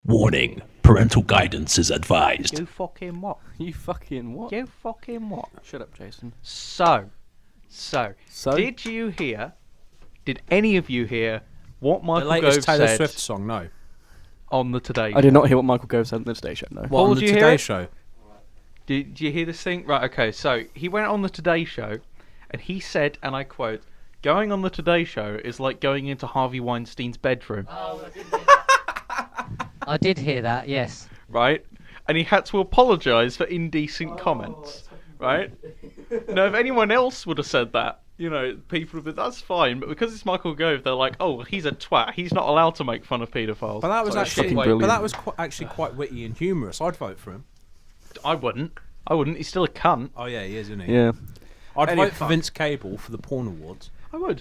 Warning, parental guidance is advised. You fucking what? You fucking what? You fucking what? Shut up, Jason. So, did any of you hear what The Michael latest Gove Taylor said Swift song, no. on the Today Show? I did not hear what Michael Gove said on the Today Show, no. What, on did the you hear Today it? Show? Did you hear this thing? Right, okay, so he went on the Today Show and he said, and I quote, "Going on the Today Show is like going into Harvey Weinstein's bedroom." I did hear that, yes. Right? And he had to apologise for indecent comments. Right? Now, if anyone else would have said that, you know, people would have been, that's fine, but because it's Michael Gove, they're like, oh, he's a twat. He's not allowed to make fun of paedophiles. But that was Sorry, actually, fucking but brilliant. that was actually quite witty and humorous. I'd vote for him. I wouldn't. He's still a cunt. Oh yeah, he is, isn't he? Yeah. I'd Anyway, vote for Vince Cable for the Porn Awards. I would.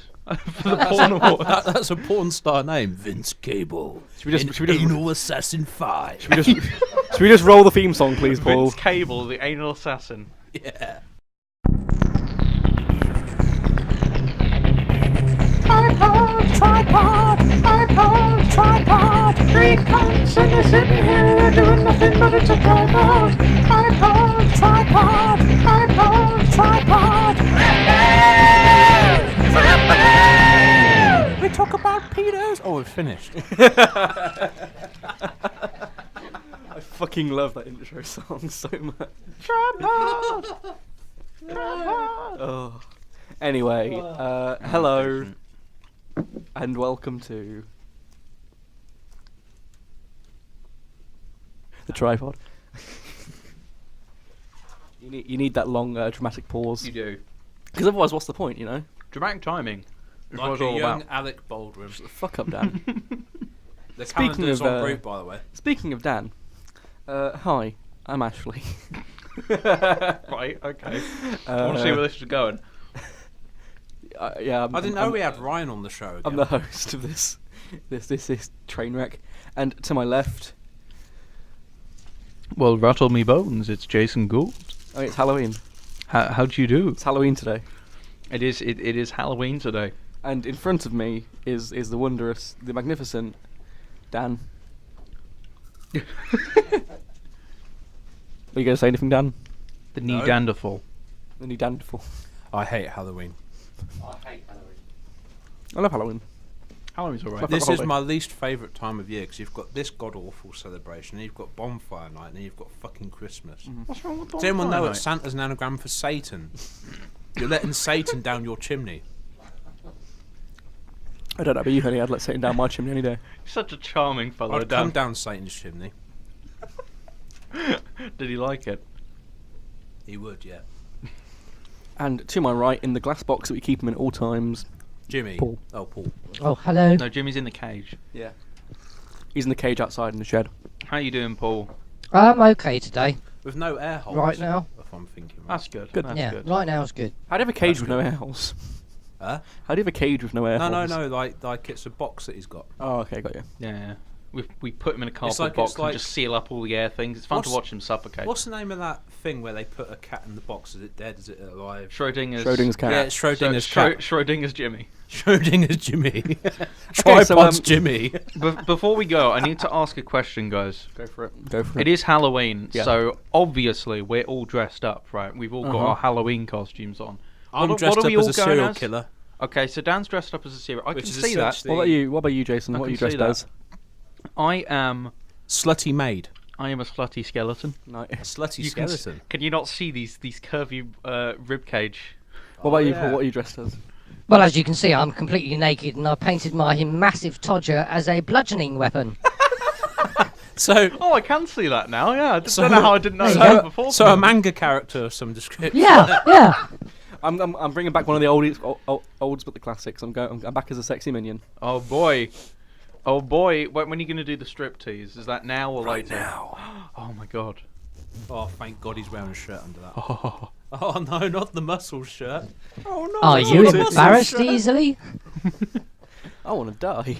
For the porn award. That's a porn star name, Vince Cable. Should we just Anal Assassin 5. should we just roll the theme song, please, Paul? Vince Cable, the anal assassin. Yeah. Tripod, three cunts and they're sitting here doing nothing but it's a tripod. We talk about pedos. Oh, we're finished. I fucking love that intro song so much. Tripod! Oh. Anyway, hello and welcome to the tripod. You need that long dramatic pause. You do. Because otherwise, what's the point, you know? Dramatic timing. Is what Like it's a all young about. Alec Baldwin. Fuck up, Dan. The Speaking calendar's of, on route, by the way. Speaking of Dan, hi, I'm Ashley. Right, okay. I want to see where this is going. Yeah, I didn't know we had Ryan on the show again. I'm the host of this train wreck, and to my left, Well, rattle me bones, it's Jason Gould. oh, it's Halloween. How do you do? It's Halloween today, It is Halloween today. and in front of me is the wondrous, the magnificent Dan. Are you going to say anything, Dan? The No. Neanderthal. The new Danful. I hate Halloween. I love Halloween. Halloween's alright. This This holiday. is my least favourite time of year because you've got this god-awful celebration, and you've got bonfire night, and then you've got fucking Christmas. What's wrong with Does anyone know bonfire it's night? Santa's an anagram for Satan? You're letting Satan down your chimney. I don't know, but you honey, I'd let Satan down my chimney any day. Such a charming fellow, I'd come Dan. down Satan's chimney. Did he like it? He would, yeah. And to my right, in the glass box that we keep him in at all times, Jimmy. Paul. Oh, Paul. Oh, hello. No, Jimmy's in the cage. yeah, he's in the cage outside in the shed. How you doing, Paul? I'm okay today. With no air holes. Right now? If I'm thinking right. That's good. Good. That's Yeah, good. right now is good. How do you have a cage with no air holes? Huh? How do you have a cage with no air No, holes? no, no. Like it's a box that he's got. Oh, okay, got you. Yeah. We put him in a cardboard like- box it's like- and just seal up all the air things. It's fun to What's- watch him suffocate. What's the name of that thing where they put a cat in the box? Is it dead? Is it alive? Schrodinger's cat. Yeah, it's Schrodinger's cat. Schrodinger's Jimmy. Schrodinger's Jimmy. Okay, Tripod's so, Jimmy. Before we go, I need to ask a question, guys. Go for it. Go for It is Halloween, Yeah. so obviously we're all dressed up, right? We've all got Uh-huh. our Halloween costumes on. I'm What dressed are up we all as a going serial as? killer. Okay, so Dan's dressed up as a serial. I Which can is see that. essentially- What about you, Jason? I What are you can see dressed that. as? I am Slutty maid. a slutty skeleton. No. A slutty You can, skeleton. can you not see these curvy rib cage? What about you, yeah. Paul? What are you dressed as? Well, as you can see, I'm completely naked and I painted my massive todger as a bludgeoning weapon. So, Oh, I can see that now. Yeah, I just don't know how I didn't know so- that before. so a manga character of some description. Yeah, yeah. I'm bringing back one of the olds but the classics. I'm back as a sexy minion. Oh boy, oh boy. When are you going to do the striptease? Is that now or later? now. Oh my god. Oh, thank God he's wearing a shirt under that. Oh. Oh no, not the muscle shirt. Oh no. Are not you the muscle embarrassed shirt. easily? I want to die.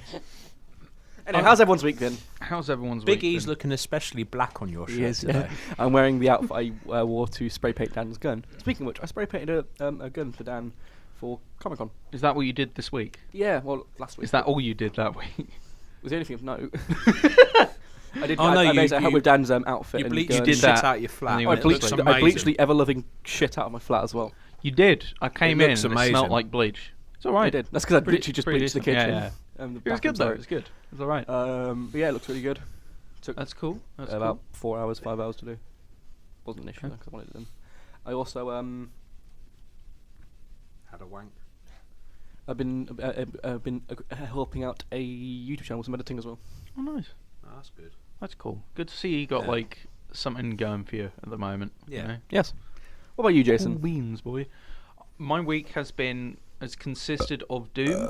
Anyway, how's everyone's week been? How's everyone's Big week E's been? looking especially black on your shirt He is, today. yeah. I'm wearing the outfit I wore to spray paint Dan's gun. Speaking of which, I spray painted a gun for Dan for Comicon. Is that what you did this week? Yeah, well, last week. Is that all you did that week? was the only thing of note. I did. Oh, no, I you- basically helped you- with Dan's outfit. You and bleached gun. did shit that, out your flat. and you I went, It looks bleached. amazing. I bleached the ever-loving shit out of my flat as well. You did. I came in looks and it smelled amazing. like bleach. It's all I right. did. That's because I Pretty- literally just pretty bleached the decent. kitchen. Yeah, And the It was good bathroom, though. sorry. It was good. It was all right. But yeah, it looks really good. Took That's cool. That's about cool. 4 hours, 5 hours to do. Wasn't an issue Okay. because I wanted it done. I also Had a wank. I've been helping out a YouTube channel with some editing as well. Oh, nice. Oh, that's good. That's cool. Good to see you got Yeah. like something going for you at the moment. Yeah. You know? Yes. What about you, Jason? Beans, boy. My week has consisted of Doom.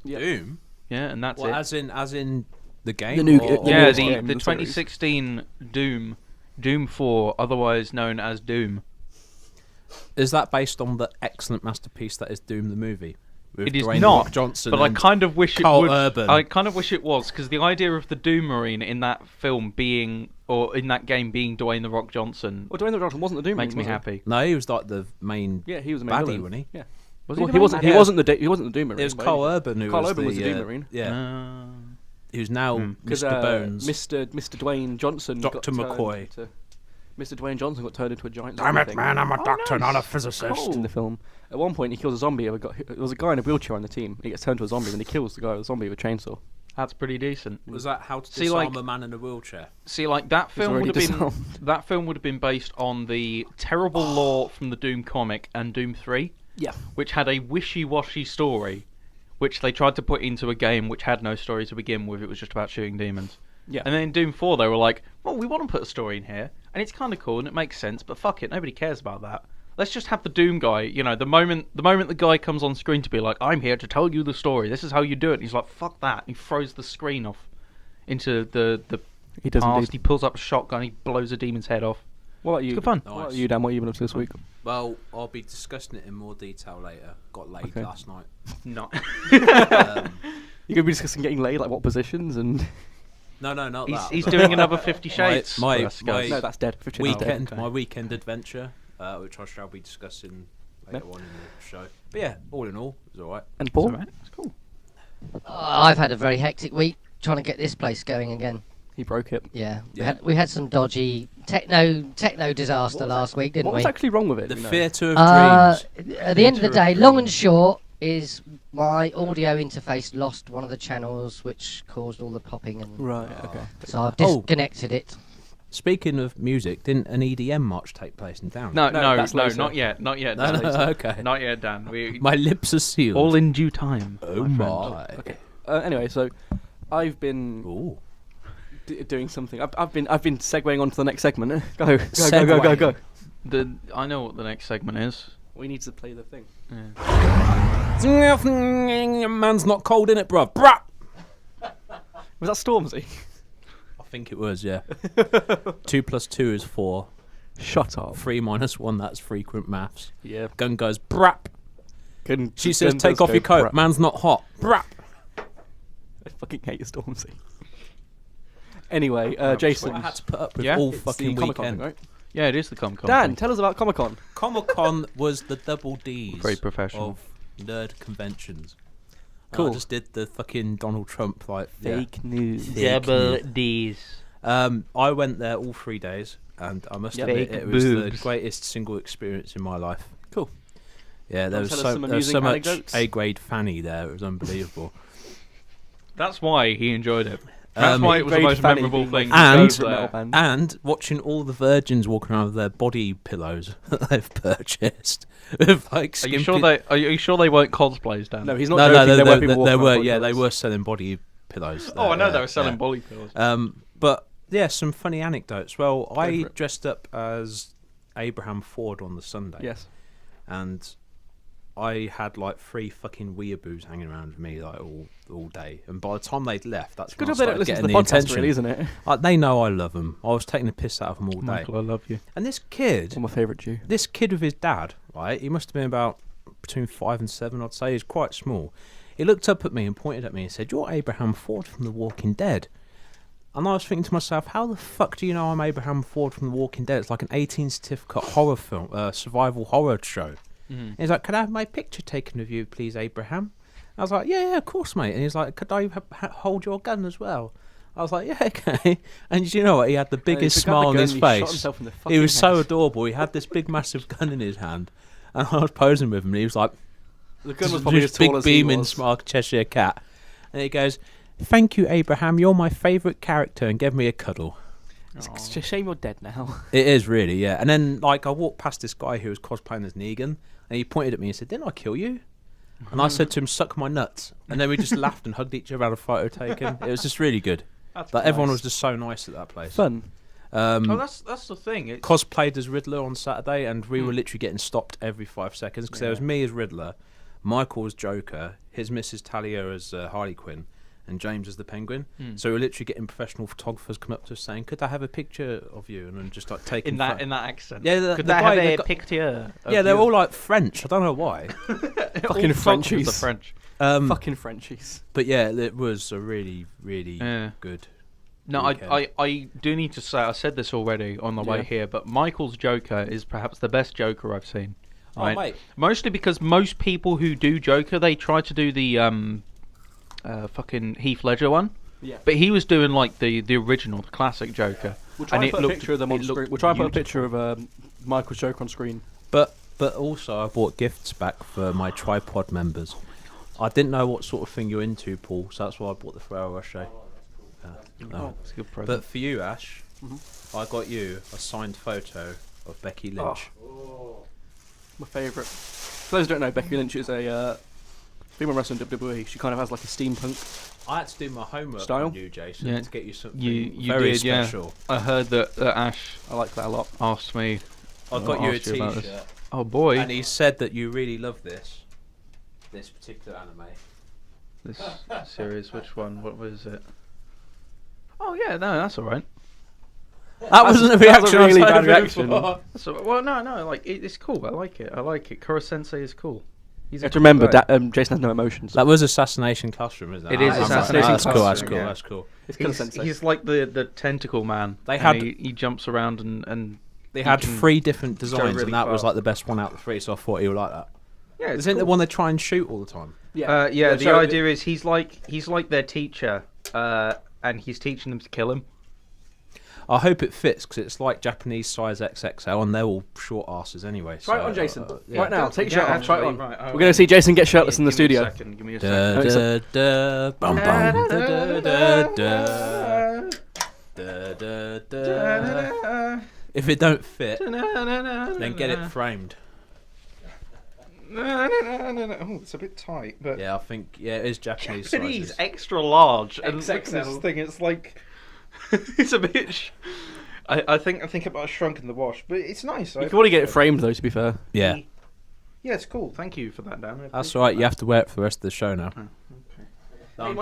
Yeah. Doom? Yeah, and that's What, it. as in the game? The new- or- the Yeah, newest the game, the the series. 2016 Doom 4, otherwise known as Doom. Is that based on the excellent masterpiece that is Doom the movie? With It is Dwayne The not, Rock Johnson but I and kind of wish it Carl would. Urban. I kind of wish it was, because the idea of the Doom Marine in that film being, or in that game being Dwayne the Rock Johnson, Well, Dwayne The Rock Johnson wasn't the Doom. makes me was he? happy. No, he was like the main. Yeah, he was the main baddie, villain. wasn't he? Yeah. Was Well, he he the wasn't. main He bad? wasn't the. He wasn't the Doom Marine. It was by Carl any- Urban who Carl was Urban was the Doom uh, Marine. Yeah, who's now Because Mr. Bones. Mr. Dwayne Johnson. Dr. got turned McCoy. into- Mr. Dwayne Johnson got turned into a giant. Damn zombie it, thing man, I'm a doctor, not a physicist. in the film. At one point, he kills a zombie. There was a guy in a wheelchair on the team. He gets turned to a zombie, and he kills the guy with a zombie with a chainsaw. That's pretty decent. Was that How to See, Disarm like- a Man in a Wheelchair? See, like that film already would have been disarmed. that film would have been based on the terrible lore from the Doom comic and Doom 3, Yeah. which had a wishy-washy story, which they tried to put into a game which had no story to begin with. It was just about shooting demons. Yeah. And then in Doom 4, they were like, well, we want to put a story in here, and it's kind of cool, and it makes sense, but fuck it, nobody cares about that. Let's just have the Doom guy, you know, the moment the guy comes on screen to be like, I'm here to tell you the story, this is how you do it, and he's like, fuck that, and he throws the screen off into the He does past, indeed. he pulls up a shotgun, he blows a demon's head off. What about you? good fun. What about Nice. you, Dan? What have you been up to this week? Well, I'll be discussing it in more detail later. Got laid Okay. last night. No. You're gonna be discussing getting laid, like what positions and. No, not he's that. he's but doing another 50 Shades my- for us, guys. No, that's dead. 15 is dead. weekend, okay. my weekend adventure, which I shall be discussing later on in the show. But yeah, all in all, it was alright. And It's Paul. alright, it's cool. I've had a very hectic week trying to get this place going again. He broke it. Yeah, Yeah. we had some dodgy techno disaster last week, didn't What we? was actually wrong with it? The do you know? theatre of dreams. At the end of the day, long and short is my audio interface lost one of the channels, which caused all the popping, and Right. Okay. so I've Oh. disconnected it. Speaking of music, didn't an EDM march take place in Down? No, that's no, later. not yet, No, Dan. okay. Not yet, Dan. My lips are sealed. All in due time. oh my my. friend. Okay. Anyway, so I've been Ooh. doing something. I've been segueing on to the next segment. Go. I know what the next segment is. We need to play the thing. Man's not cold in it, bruv. Bruh. Was that Stormzy? I think it was, yeah. 2 + 2 is 4. Shut up. 3 - 1, that's frequent maths. Yeah. Gun goes, brap. She says, take off your coat. Man. Man's not hot. Brap. I fucking hate you, Stormzy. Anyway, Jason. I had to put up with Yeah? all It's fucking the Comic-Con weekend. thing, right? Yeah, it is the Comicon. Dan, thing. tell us about Comic-Con. Comic-Con was the double D's Very professional. of nerd conventions. Cool. I just did the fucking Donald Trump like Fake news. Fake news. D's. I went there all 3 days, and I must Yeah. admit Fake it was the boobs. greatest single experience in my life. Cool. Yeah, there Want was to tell us so some there was so amusing much anecdotes? A-grade fanny there. It was unbelievable. That's why he enjoyed it. That's why it was the Grade most Fanny memorable being thing. my And- to go favourite there. metal band. And watching all the virgins walking around with their body pillows that they've purchased. With like Are you skimpy- sure they weren't cosplays, Dan? No, he's not No, joking. no, there were people they walking were. around Yeah, with they pillows. were selling body pillows. Oh, I know they there, were selling yeah. bully pills. But yeah, some funny anecdotes. Well, for I it. dressed up as Abraham Ford on the Sunday. Yes. And I had like 3 fucking weeaboos hanging around with me like all day. And by the time they'd left, that's Good when I job they don't started listen to getting the the podcast, attention. really, isn't it? They know I love them. I was taking the piss out of them all day. Michael, I love you. And this kid, One of my favourite Jew. this kid with his dad, right? He must have been about between 5 and 7, I'd say. He's quite small. He looked up at me and pointed at me and said, "You're Abraham Ford from The Walking Dead." And I was thinking to myself, how the fuck do you know I'm Abraham Ford from The Walking Dead? It's like an 18 certificate horror film, survival horror show. And he's like, "Could I have my picture taken of you, please, Abraham?" I was like, yeah, of course, mate. And he's like, "Could I hold your gun as well?" I was like, yeah, okay. And you know what? He had the biggest took out the smile on gun his and he shot face. himself in the He fucking was so head. adorable. He had this big, massive gun in his hand, and I was posing with him. And he was like, The gun was probably this as tall big as he beaming was. smile, Cheshire cat. And he goes, "Thank you, Abraham. You're my favourite character," and gave me a cuddle. It's a shame you're dead now. It is really, yeah. And then, like, I walked past this guy who was cosplaying as Negan, and he pointed at me and said, "Didn't I kill you?" And I said to him, "Suck my nuts." And then we just laughed and hugged each other, had a photo taken. It was just really good. That's Like, everyone nice. was just so nice at that place. Fun. Oh, that's the thing. It's, Cosplayed as Riddler on Saturday, and we were literally getting stopped every 5 seconds because there was me as Riddler, Michael as Joker, his Mrs. Talia as Harley Quinn, and James as the Penguin. So we were literally getting professional photographers come up to us saying, "Could I have a picture of you?" And then just like taking in that accent. Yeah, Could the they guy- have the a guy- picture? yeah, they're all like French. I don't know why. Fucking Frenchies. The French. Fucking Frenchies. But yeah, it was a really, really Yeah. good. No, weekend. I do need to say, I said this already on the way Yeah. here, but Michael's Joker is perhaps the best Joker I've seen. Oh, Right? mate. Mostly because most people who do Joker, they try to do the fucking Heath Ledger one. Yeah. But he was doing like the original, the classic Joker. We'll try and put a picture of them on it looked screen. We'll try and put a beautiful. picture of Michael's joke on screen. But also I bought gifts back for my tripod members. I didn't know what sort of thing you're into, Paul, so that's why I bought the Ferrero Rocher. Oh, it's a good present. But for you, Ash, I got you a signed photo of Becky Lynch. My favourite. For those who don't know, Becky Lynch is a female wrestler in WWE. She kind of has like a steampunk. I had to do my homework Style? on you, Jason, Yeah. to get you something you very did, special. Yeah. I heard that Ash I like that a lot. asked me. I got you a asked you about T-shirt, this. Oh boy, and he said that you really love this particular anime. this series. Which one? What was it? Oh yeah, no, that's all right. That wasn't a that was reaction. a really I was bad hoping reaction. for. Well, no, like it's cool. I like it. I like it. Kuro Sensei is cool. He's You have to remember that Jason has no emotions. That was Assassination Classroom, isn't it? It is I'm right. Assassination That's cool. That's Classroom, cool. yeah. That's cool. It's kind of sensei. he's like the tentacle man. They and had- he jumps around and They he had can 3 different go designs, really and that was fast. like the best one out of the 3. So I thought he would like that. Yeah, it's Isn't it the cool. one they try and shoot all the time? Yeah, the so idea is he's like their teacher, and he's teaching them to kill him. I hope it fits because it's like Japanese size XXL, and they're all short asses anyway. Try it so, on Jason. yeah. Right now, take your shirt off. Try it on. Right, We're going to see Jason get shirtless in the Give me a studio. second, give me a Da, second. da, da, bum, bum, da, da, da, da, da, da, da. If it don't fit, then get it framed. No. Oh, it's a bit tight, but Yeah, I think it is Japanese Japanese sizes. extra large. And look at XXL. this thing. It's like it's a bit. I think it might have shrunk in the wash, but it's nice. You can probably get it framed though, to be fair. Yeah, Yeah, it's cool. Thank you for that, Dan. I that's appreciate all right. You that. have to wear it for the rest of the show now. No, I'm,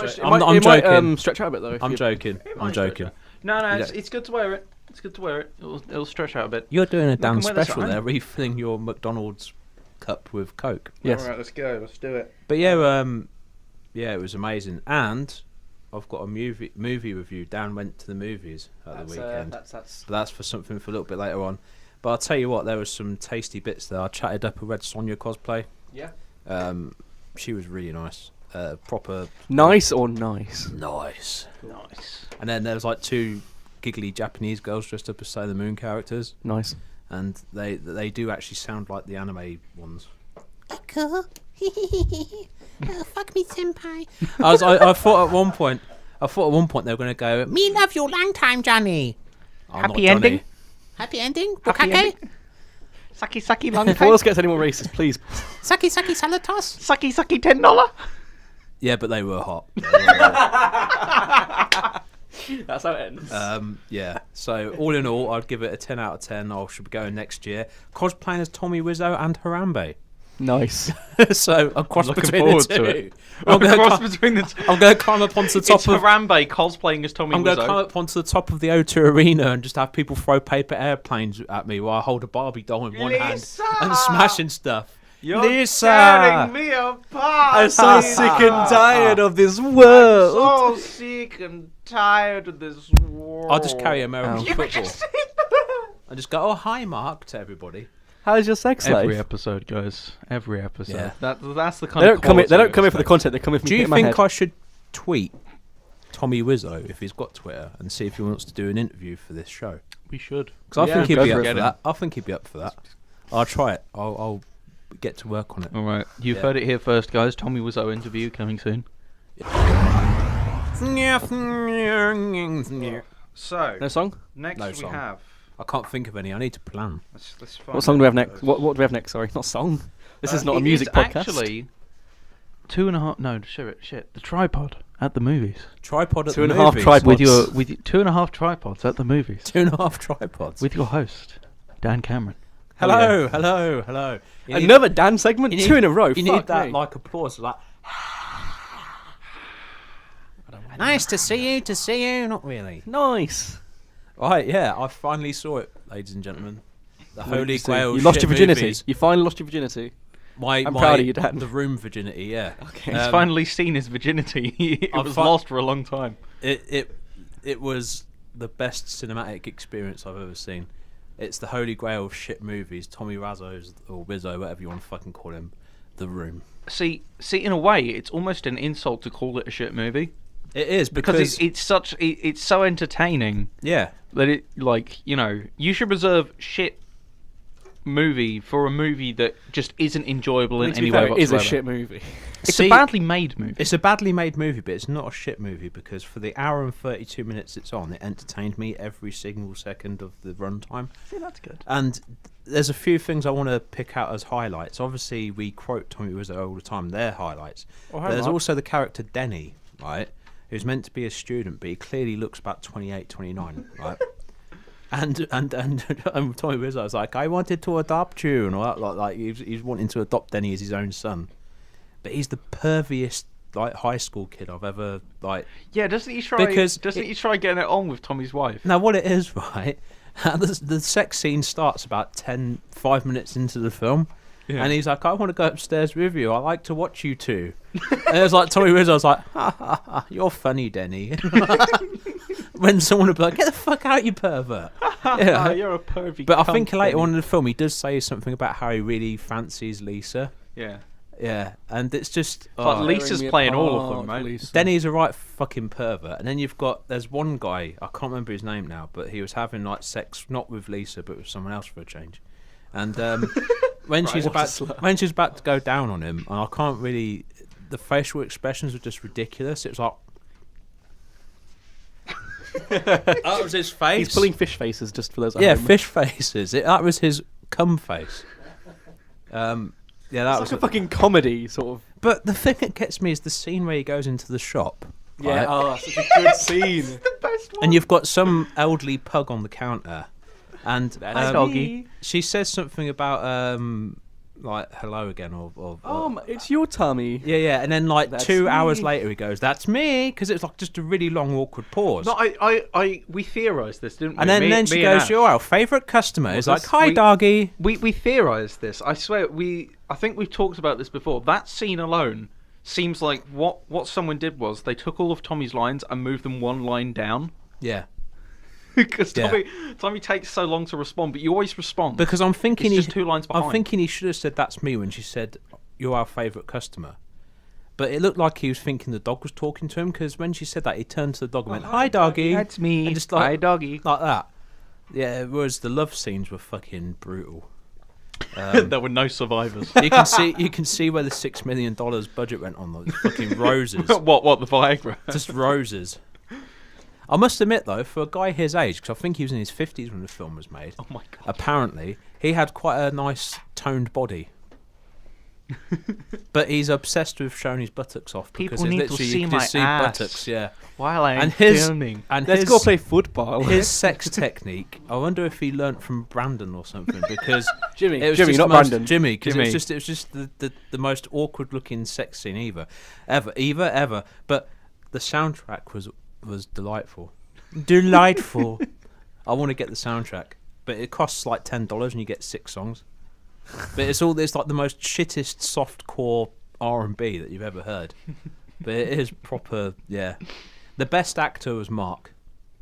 It might joking. stretch out a bit though. if I'm you- joking. It I'm might stretch joking. out. No, You it's good to wear it. It's good to wear it. It'll stretch out a bit. You're doing a damn can wear this special at there, home. refilling your McDonald's cup with Coke. Yes. All right, let's go. Let's do it. But yeah, it was amazing. And I've got a movie review. Dan went to the movies at the weekend. That's But that's for something for a little bit later on. But I'll tell you what, there was some tasty bits there. I chatted up a Red Sonja cosplay. yeah. She was really nice. Proper Nice or nice? nice. Nice. And then there was like 2 giggly Japanese girls dressed up as Sailor Moon characters, Nice. and they do actually sound like the anime ones. Cool. Oh, fuck me, senpai. I thought at one point they were going to go, Me love you long time, Johnny. "I'm Happy not Johnny." ending? Happy ending? Happy Bukake? ending? Sucky long Before this gets any more racist, please. Sucky, sucky, salad toss? Sucky $10. Yeah, but they were hot. That's how it ends. Yeah. So all in all, I'd give it a 10 out of 10. I should be going next year. Cosplaying as Tommy Wiseau and Harambe. Nice. So I'm cross Looking between forward the to two. it. I'm going Cross to between the two. I'm going to climb up onto the top It's of. Harambe cosplaying as Tommy I'm going to climb Wiseau. up onto the top of the O2 Arena and just have people throw paper airplanes at me while I hold a Barbie doll in one hand Lisa! and smashing stuff. You're Lisa! tearing me apart. I'm so Lisa. sick and tired of this world. So sick and tired of this world. I'll just carry American You football. just I just go, "Oh, hi, Mark," to everybody. How's your sex life? Every episode, guys. Every episode. Yeah. That's the kind They of don't come. They don't come quality in for the content. They come in for me Do to you get my think head. I should tweet Tommy Wiseau if he's got Twitter and see if he wants to do an interview for this show. We should. Because I think he'd go be for up it. for that. I think he'd be up for that. I'll try it. I'll get to work on it. All right. You've Yeah. heard it here first, guys. Tommy Wiseau interview coming soon. So, No song? next No we song. have... I can't think of any. I need to plan. Let's find What song do we have out next? first. What do we have next? Sorry, not song. This is not a It music is podcast. actually 2.5... No, shit. The tripod at the movies. Tripod at Two the and a half movies. tripods. With your 2.5 tripods at the movies. 2.5 tripods. With your host, Dan Cameron. hello. You need- Another Dan segment, you need- two in a row. You Fuck need that me. like applause, like. Nice to see you. Not really. Nice. Right, yeah, I finally saw it, ladies and gentlemen. The What did Holy you see? Grail. You lost shit your virginity. movies. You finally lost your virginity. I'm proud of you, Dan. The room virginity, yeah. Okay. He's finally seen his virginity. It I've was fi- lost for a long time. It was the best cinematic experience I've ever seen. It's the Holy Grail of shit movies. Tommy Wiseau's or Wiseau, whatever you want to fucking call him. The Room. See, in a way, it's almost an insult to call it a shit movie It is because it's so entertaining yeah. that it, like, you know, you should reserve shit movie for a movie that just isn't enjoyable in To be any fair, way it is whatsoever. a shit movie. It's See, a badly made movie. It's a badly made movie, but it's not a shit movie because for the hour and 32 minutes it's on, it entertained me every single second of the runtime. See, that's good. And there's a few things I want to pick out as highlights. Obviously, we quote Tommy Wiseau all the time. They're highlights. Oh, But there's Mark. also the character Denny, right? Who's meant to be a student, but he clearly looks about 28, 29, right? And Tommy Wiseau was like, I wanted to adopt you, and all that, like he's wanting to adopt Denny as his own son. But he's the perviest like high school kid I've ever like. Yeah, doesn't he try? Because he try getting it on with Tommy's wife? Now, what it is, right? The sex scene starts about 5 minutes into the film. Yeah. And he's like, I want to go upstairs with you. I like to watch you two. And it was like, Tommy Wiseau was like, ha, ha, ha, you're funny, Denny. When someone would be like, get the fuck out, you pervert. Yeah. You're a pervy. But I cunt, think later Denny. on in the film, he does say something about how he really fancies Lisa. Yeah. Yeah. And it's just... But oh, Lisa's Tearing me playing all of them, apart, mate. Lisa. Denny's a right fucking pervert. And then there's one guy, I can't remember his name now, but he was having like sex, not with Lisa, but with someone else for a change. And when she's what a about slut. to go down on him, and I can't really, the facial expressions were just ridiculous. It was like, that was his face. He's pulling fish faces just for those. at yeah, home. fish faces. That was his cum face. Yeah, that It's was. like a fucking comedy sort of. But the thing that gets me is the scene where he goes into the shop. Yeah, right? oh, such a good scene. The best one. And you've got some elderly pug on the counter, and Hi, doggy. she says something about like hello again or It's your tummy. yeah, and then like That's 2 hours me. later he goes, "That's me," because it's like just a really long awkward pause. No, we theorised this, didn't we? and then, Me- then she me and goes, Ash. "You're our favourite customer." It's like, this- "Hi, we- doggy." We theorised this. I swear, I think we've talked about this before. That scene alone seems like what someone did was they took all of Tommy's lines and moved them one line down. Yeah, Because Yeah. Tommy takes so long to respond, but you always respond. because I'm thinking It's he, just 2 lines behind. I'm thinking he should have said, "That's me" when she said, "You're our favourite customer." But it looked like he was thinking the dog was talking to him, because when she said that, he turned to the dog and went, "Hi, doggy." That's me. And just like, Hi, doggy. like that. Yeah, whereas the love scenes were fucking brutal. There were no survivors. You can see where the $6 million budget went on those fucking roses. what the Viagra? Just roses. I must admit though, for a guy his age, because I think he was in his 50s when the film was made. Oh my god. Apparently, he had quite a nice toned body. But he's obsessed with showing his buttocks off because People it's need to literally see you can my just see ass. buttocks, yeah. While I'm And his filming. and Let's his, go play football. his sex technique. I wonder if he learnt from Brandon or something, because Jimmy, it was Jimmy, just not the most, Brandon. Jimmy, because Jimmy. it was just the most awkward looking sex scene ever. But the soundtrack was delightful. Delightful. I want to get the soundtrack, but it costs like $10 and you get 6 songs. But it's like the most shittest softcore R&B that you've ever heard. But it is proper, yeah. The best actor was Mark,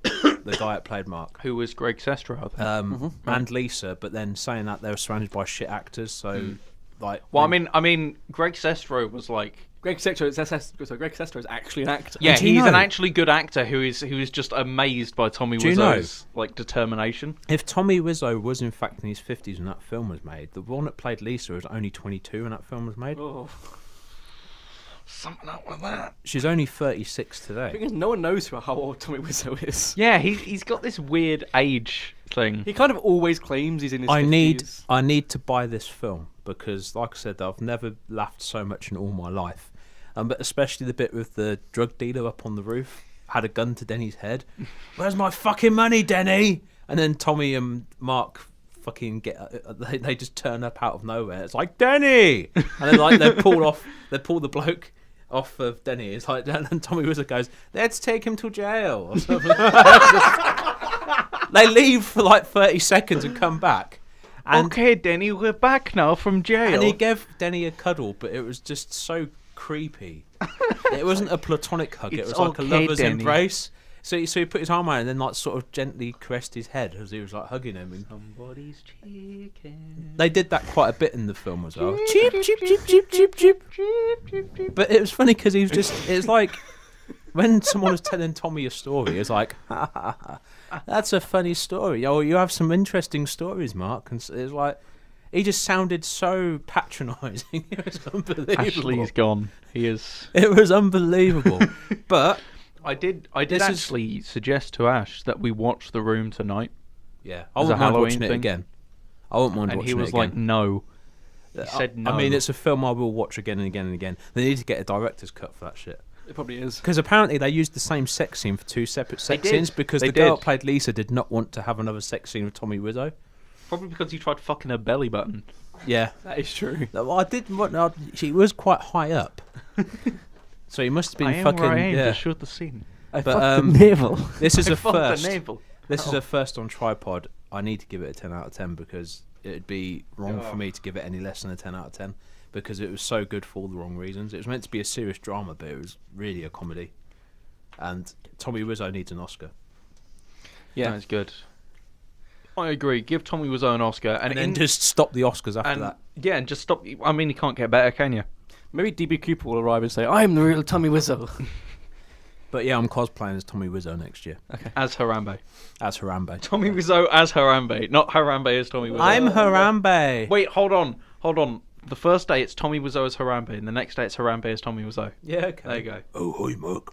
the guy that played Mark. Who was Greg Sestero, I think. And Lisa, but then saying that they were surrounded by shit actors, so like. Well, I mean, Greg Sestero was like Greg Sestero is actually an actor. Yeah, do you he's an know- actually good actor who is just amazed by Tommy Do you know- Wiseau's like determination. If Tommy Wiseau was in fact in his 50s when that film was made, the one that played Lisa was only 22 when that film was made. Oh. Something up with that. She's only 36 The today. thing is, no one knows how old Tommy Wiseau is. Yeah, he's got this weird age thing. He kind of always claims he's in his 50s. I need to buy this film because, like I said, I've never laughed so much in all my life. But especially the bit with the drug dealer up on the roof, had a gun to Denny's head. Where's my fucking money, Denny? And then Tommy and Mark fucking they just turn up out of nowhere. It's like, Denny! And then like they pull the bloke off of Denny. It's like, and Tommy Wiseau goes, let's take him to jail or something. They leave for like 30 seconds and come back. And, Okay, Denny, we're back now from jail. and he gave Denny a cuddle, but it was just so creepy. It wasn't a platonic hug, it It's was like a okay, lover's Denny. embrace. So he put his arm around and then like sort of gently caressed his head as he was like hugging him. And Somebody's chicken. they did that quite a bit in the film as well. Cheep, cheep, cheep, cheep, cheep, cheep. But it was funny because he was just, it's like when someone was telling Tommy a story, it's like, ha, ha, ha, that's a funny story. Oh, you have some interesting stories, Mark. And it's like, he just sounded so patronising. It was unbelievable. Ashley's gone. He is. It was unbelievable. But I did This is- actually suggest to Ash that we watch The Room tonight, yeah, I As a wouldn't mind Halloween watching it thing? again. I wouldn't mind and watching he was it again. like, "No." He said no. I mean, it's a film I will watch again and again and again. They need to get a director's cut for that shit. It probably is. Because apparently they used the same sex scene for two separate sex did. scenes because They the girl did. that played Lisa did not want to have another sex scene with Tommy Wiseau. probably because he tried fucking her belly button. Yeah. That is true. Well, I did. She was quite high up, so he must have been I am fucking. where I am Yeah. to shoot the scene. I But, fucked um, the navel. This is I a fucked the first. navel. This is a first on tripod. I need to give it a 10 out of 10 because it'd be wrong Oh. for me to give it any less than a 10 out of 10 because it was so good for all the wrong reasons. It was meant to be a serious drama, but it was really a comedy. And Tommy Wiseau needs an Oscar. Yeah. That's good. I agree. Give Tommy Wiseau an Oscar, And then just stop the Oscars after and that. yeah, and just stop. I mean, you can't get better, can you? Maybe DB Cooper will arrive and say, "I'm the real Tommy Wiseau." But yeah, I'm cosplaying as Tommy Wiseau next year. As Harambe. As Harambe. Tommy Wiseau as Harambe, not Harambe as Tommy Wiseau. I'm Harambe. Wait, hold on. The first day it's Tommy Wiseau as Harambe, and the next day it's Harambe as Tommy Wiseau. Yeah, okay. There you go. Oh, hi, Mark.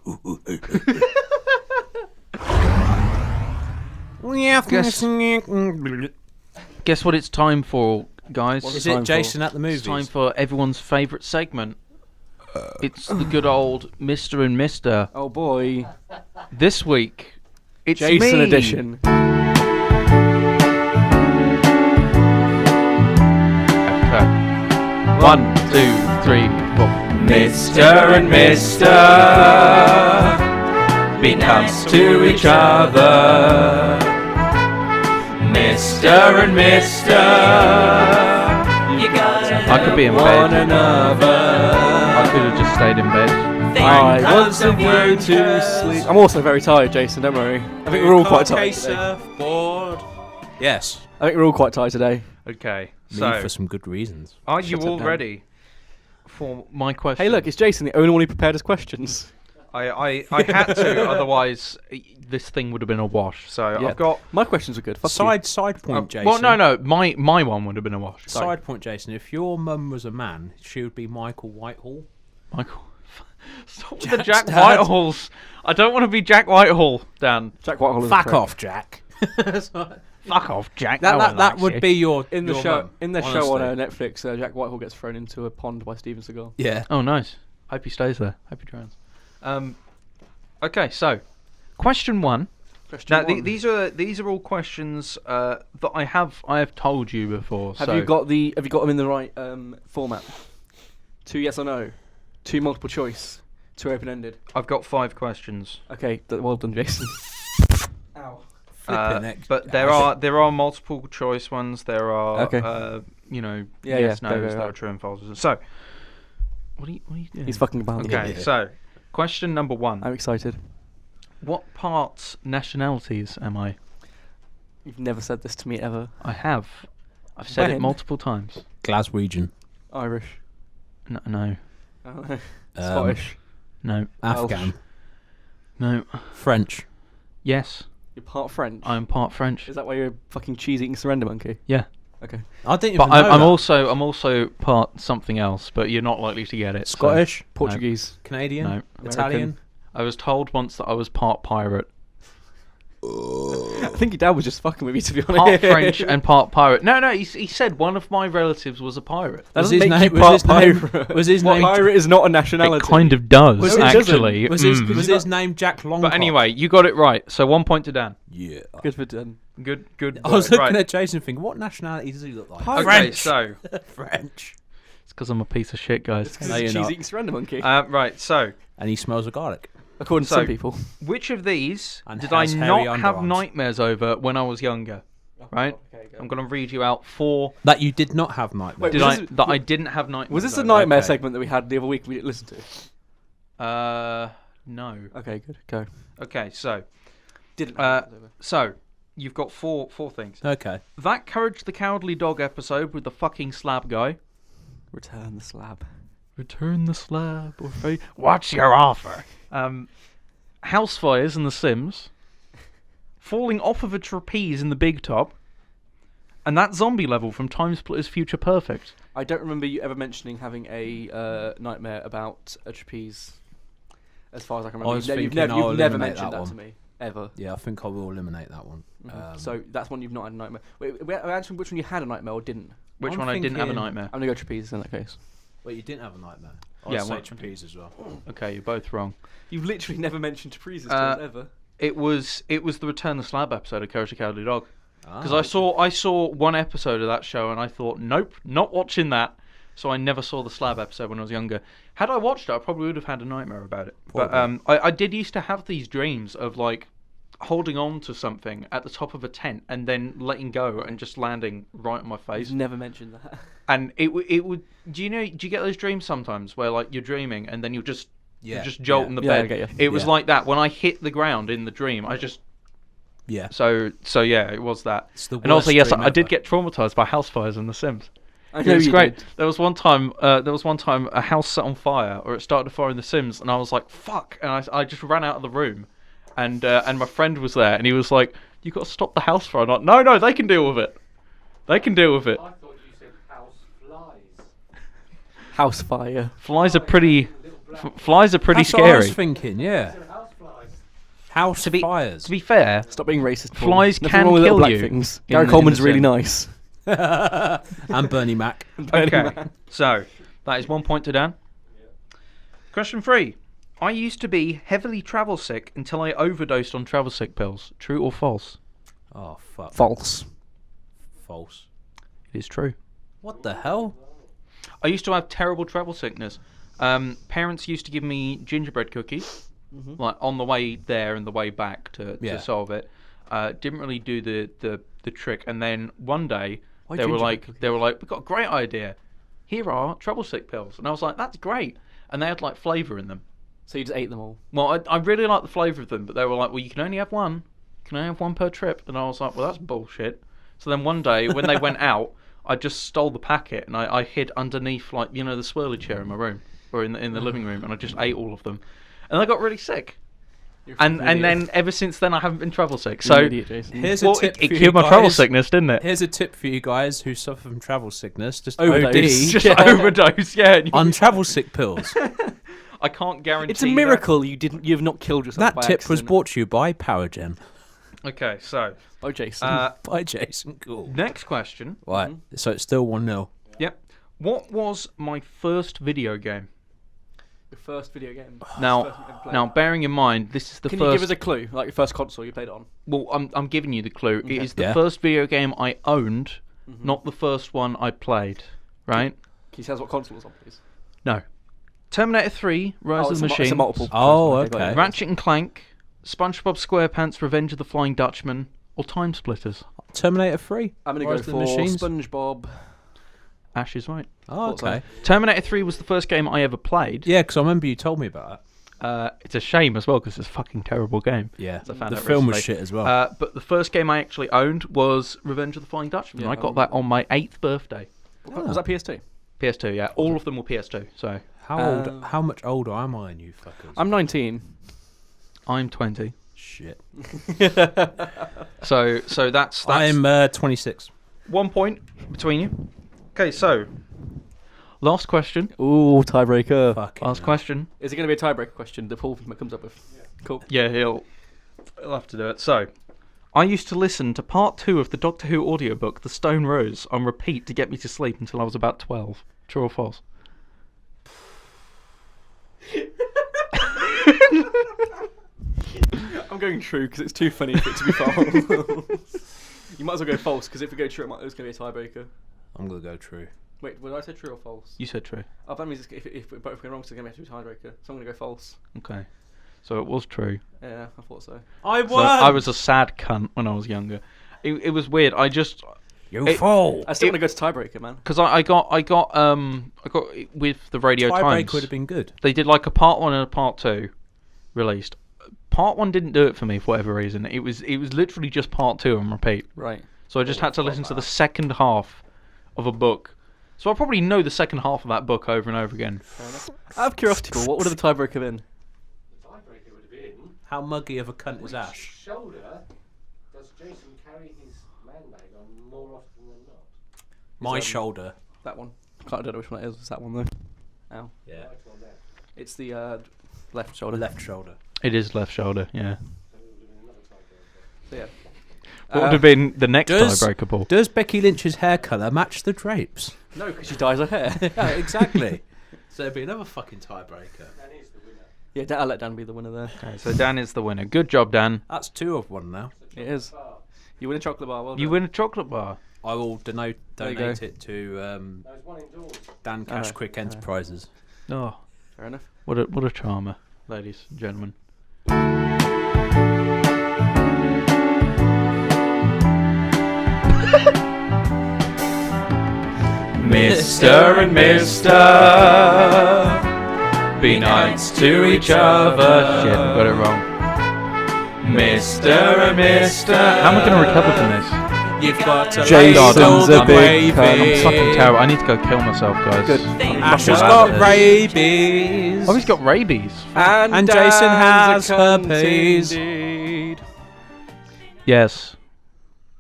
Guess what it's time for, guys? What's Is it it time Jason at the movies? It's time for everyone's favourite segment. It's the good old Mr. and Mr. Oh boy. This week, it's Jason me. edition. Okay. 1, 2, 3, 4. Mr. and Mr. be nice to each other. Mr. and Mr. you gotta I could be in help bed. one another. I could have just stayed in bed. I want some you to sleep. I'm also very tired, Jason. Don't worry. I think we're all quite tired today. Surfboard. Yes. I think we're all quite tired today. Okay, Me so for some good reasons. are you Shut up, all Dan. ready for my question? Hey, look, it's Jason, the only one who prepared his questions. I had to, otherwise this thing would have been a wash. So Yeah. I've got My questions were good. Fuck Side point, Jason. well, no, my one would have been a wash. Sorry. Side point, Jason. If your mum was a man, she would be Michael Whitehall. Michael, stop with the Jack's Jack dad. Whitehalls. I don't want to be Jack Whitehall, Dan. you. Jack Whitehall is Fuck correct. off, Jack. Fuck off, Jack. That No one that likes would you. be your In the your show, mum, in the show on honestly. Netflix, Jack Whitehall gets thrown into a pond by Steven Seagal. Yeah. Oh, nice. Hope he stays there. Hope he drowns. Okay, so question one. Now these are all questions that I have told you before. Have so you got them in the right format? 2 yes or no, 2 multiple choice, 2 open ended. I've got 5 questions. Okay, well done, Jason. Ow. Flipping heck. But there are multiple choice ones. There are Okay. yes, Yeah, no's, go, there go. are true and falses. So what are you doing? He's fucking about. Okay, Yeah. so question number 1. I'm excited. What parts nationalities am I? You've never said this to me ever. I have. I've said it When? multiple times. Glaswegian. Irish. No. Oh, Scottish. No. Afghan. No. French. Yes. You're part French. I'm part French. Is that why you're a fucking cheese-eating surrender monkey? Yeah. Okay. I didn't But even know I'm that. also part something else, but you're not likely to get it. so- Scottish, Portuguese. Canadian, No. Italian. I was told once that I was part pirate. I think your dad was just fucking with you, to be honest. Part French and part pirate. No, he said one of my relatives was a pirate. That Was doesn't his make you name- part was his name- pirate. was his Well, name- pirate is not a nationality. It kind of does, No, it doesn't. actually. Was his name Jack Longcock? But anyway, you got it right. So 1 point to Dan. Yeah. Good for Dan. Good. I was looking right. at Jason thinking, what nationality does he look like? Okay, French. so French. it's because I'm a piece of shit, guys. Because No, he's a you're not. cheese-eating surrender monkey. Right. So, And he smells of garlic. According to so- some people. which of these And did I has hairy not have underarms. nightmares over when I was younger? Right. Okay, go. I'm gonna read you out 4. That you did not have nightmares. Wait, Did was I this- that I didn't have nightmares? Was this a over? nightmare okay. segment that we had the other week we didn't listen to? No. Okay, good. Go. Okay, so Didn't. so you've got four things. Okay. That Courage the Cowardly Dog episode with the fucking slab guy. Return the slab. Return the slab or what's your offer? House fires in The Sims. Falling off of a trapeze in the Big Top. And that zombie level from Time Splitters Future Perfect. I don't remember you ever mentioning having a nightmare about a trapeze. As far as I can remember, was you've thinking never, I'll you've never eliminate mentioned that that to one. me ever. Yeah, I think I will eliminate that one. So that's one you've not had a nightmare. Wait, we're answering which one you had a nightmare or didn't. Which I'm one I didn't have a thinking- nightmare? I'm gonna go trapeze in that case. Wait, you didn't have a nightmare? Yeah, I'd say what- trapeze as well. Okay, you're both wrong. You've literally never mentioned trapezes to Uh, us ever. It was the Return the Slab episode of Courage the Cowardly Dog. Because Ah. I saw one episode of that show and I thought, nope, not watching that. So I never saw the Slab episode when I was younger. Had I watched it, I probably would have had a nightmare about it. But I did used to have these dreams of like holding on to something at the top of a tent and then letting go and just landing right on my face. You've never mentioned that. And it would. Do you get those dreams sometimes where like you're dreaming and then you just jolt in the Yeah, I bed? get you. It was Yeah. like that when I hit the ground in the dream. I just. Yeah. So yeah, it was that. It's the And also, worst yes, dream I did ever. get traumatized by house fires in The Sims. I It was you great. did. There was one time a house set on fire, or it started a fire in The Sims, and I was like, "Fuck!" And I just ran out of the room, and my friend was there, and he was like, "You got to stop the house fire." I'm like, "No, they can deal with it. They can deal with it." I thought you said house flies. House fire. Flies are pretty That's what I scary. was thinking, yeah. House flies. House To be- fires. To be fair, Stop being racist. Paul. Flies Nothing can wrong with little kill black you things. in Gary the- Coleman's in the really Sim. nice. And Bernie Mac. okay. So that is 1 point to Dan. Question 3. I used to be heavily travel sick until I overdosed on travel sick pills. True or false? Oh, fuck. False. False. It is true. What the hell? I used to have terrible travel sickness. Parents used to give me gingerbread cookies, like on the way there and the way back to Yeah. solve it. Didn't really do the trick. And then one day Why they were gingerbread like, we've got a great idea. Here are trouble sick pills. And I was like, that's great. And they had like flavour in them. So you just ate them all. Well, I really like the flavour of them, but they were like, well, you can only have one. You can only have one per trip. And I was like, well, that's bullshit. So then one day when they went out, I just stole the packet and I hid underneath, like, you know, the swirly chair in my room or in the living room, and I just ate all of them. And I got really sick. And then ever since then I haven't been travel sick. So idiot, Jason. Here's well, a tip it for you cured my travel guys. sickness, didn't it? Here's a tip for you guys who suffer from travel sickness. Just Overdose. OD Just overdose, yeah. and you- on travel sick pills. I can't guarantee. It's a miracle you've not killed yourself. That by tip was accident. brought to you by Powergen. Okay, so by Jason. By Jason. Cool. next question. Right, so it's still 1-0. Yep. What was my first video game? Your first video game. Now, bearing in mind, this is the Can first. you give us a clue? Like your first console you played it on? Well, I'm giving you the clue. It is the Yeah. first video game I owned, not the first one I played. Right? Can you tell us what console it was on, please? No. Terminator 3, Rise of it's the a Machines. multiple. Oh, choice one. okay. Ratchet and Clank, SpongeBob SquarePants, Revenge of the Flying Dutchman, or Time Splitters. Terminator 3. I'm gonna Rise go of the for Machines. SpongeBob. Ash is right. Oh, Thought so. okay. Terminator 3 was the first game I ever played. Yeah, because I remember you told me about that. It's a shame as well because it's a fucking terrible game. Yeah, I found the out film was recently. shit as well. But the first game I actually owned was Revenge of the Flying Dutchman. Yeah, I got that on my 8th birthday. Was that PS2? PS2, yeah. All of them were PS2. So How much older am I than you fuckers? I'm 19. I'm 20. Shit. So that's I'm 26. 1 point between you. Okay, so last question. Ooh, tiebreaker. Fucking Last hell. question. Is it going to be a tiebreaker question that Paul comes up with? Cool. Yeah, he'll have to do it. So, I used to listen to part 2 of the Doctor Who audiobook, The Stone Rose, on repeat to get me to sleep until I was about 12. True or false? I'm going true because it's too funny for it to be false. You might as well go false because if we go true, it's going to be a tiebreaker. I'm gonna go true. Wait, did I say true or false? You said true. Oh, that means if we both go wrong, it's going to be a tiebreaker. So I'm going to go false. Okay. So it was true. Yeah, I thought so. I So I was a sad cunt when I was younger. It was weird. I just You fool. I still want to go to tiebreaker, man. because I got with the Radio Tiebreaker Times. would have been good. They did like a part 1 and a part 2 released. Part 1 didn't do it for me for whatever reason. It was literally just part 2 on repeat. Right. So I just had to listen to the second half of a book. So I probably know the second half of that book over and over again. Fair enough. Out of curiosity, Paul, what would have the tiebreaker been? The tiebreaker would have been How muggy of a cunt was which Ash? shoulder does Jason carry his man bag on more often than not? My shoulder. That one. I don't know which one it is. It's that one, though. Ow. Yeah. Right or left? It's the left shoulder. Left shoulder. It is left shoulder, yeah. So it would have been another tiebreaker. So, yeah. What would have been the next does- tiebreaker, Paul? Does Becky Lynch's hair colour match the drapes? No, because she dyes her hair. Yeah, exactly. So there'd be another fucking tiebreaker. That is the winner. Yeah, I'll let Dan be the winner there. Okay, so Dan is the winner. Good job, Dan. That's 2 of 1 now. It is. You win a chocolate bar. Well You done. win a chocolate bar. I will There you donate go. it to There's one indoors. Dan Cash Oh, Quick oh. Enterprises. Oh, Fair enough. what a charmer, ladies and gentlemen. Mr. and Mr. Be nice to each other. Shit, I got it wrong. Mr. and Mr. How am I going to recover from this? You've got to Jason's a big I'm fucking terrible. I need to go kill myself, guys. Good. Ash has got rabies. Oh, he's got rabies. And Jason has herpes. Indeed. Yes.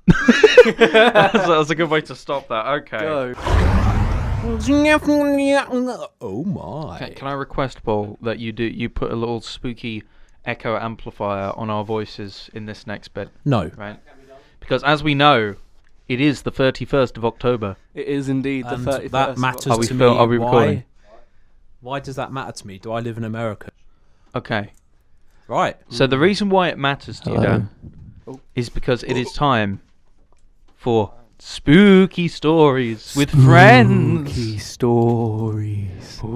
that was a good way to stop that. Okay. Go. Oh my. Can I request, Paul, that you put a little spooky echo amplifier on our voices in this next bit, No. right? Because as we know, it is the 31st of October. It is indeed the And 31st. that matters Are we to fil- me. are we recording? Why does that matter to me? Do I live in America? Okay. Right. So the reason why it matters to you, Hello. Dan, Oh. is because it is time for spooky stories with friends. Spooky stories. So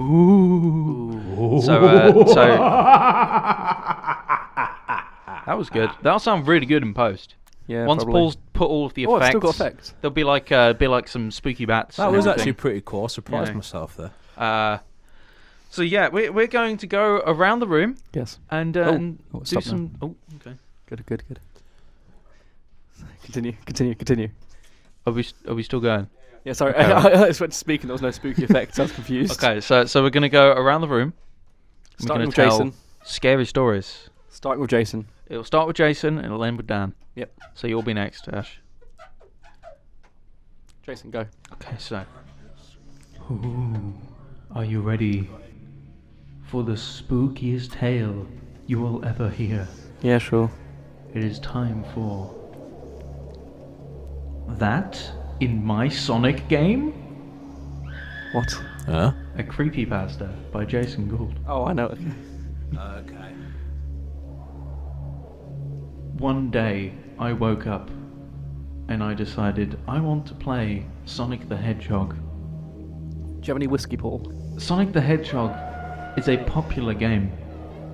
that was good. That'll sound really good in post. Yeah. Once probably. Paul's put all of the Oh, it's effects, still got effects. there'll be like some spooky bats. That and was everything. actually pretty cool. I surprised Yeah. myself there. So yeah, we're going to go around the room Yes. and Oh, do stop now. some. Oh, okay. Good. Continue. Are we still going? Yeah, sorry. Okay. I just went to speak and there was no spooky effects. I was confused. Okay, so we're gonna go around the room. We're Starting gonna with tell Jason. scary stories. Starting with Jason. It'll start with Jason and it'll end with Dan. Yep. So you'll be next, Ash. Jason, go. Okay, so. Ooh, are you ready for the spookiest tale you will ever hear? Yeah, sure. It is time for That in My Sonic Game? What? Huh? A creepypasta by Jason Gould. Oh, I know. Okay. Okay. One day I woke up and I decided I want to play Sonic the Hedgehog. Do you have any whiskey, Paul? Sonic the Hedgehog is a popular game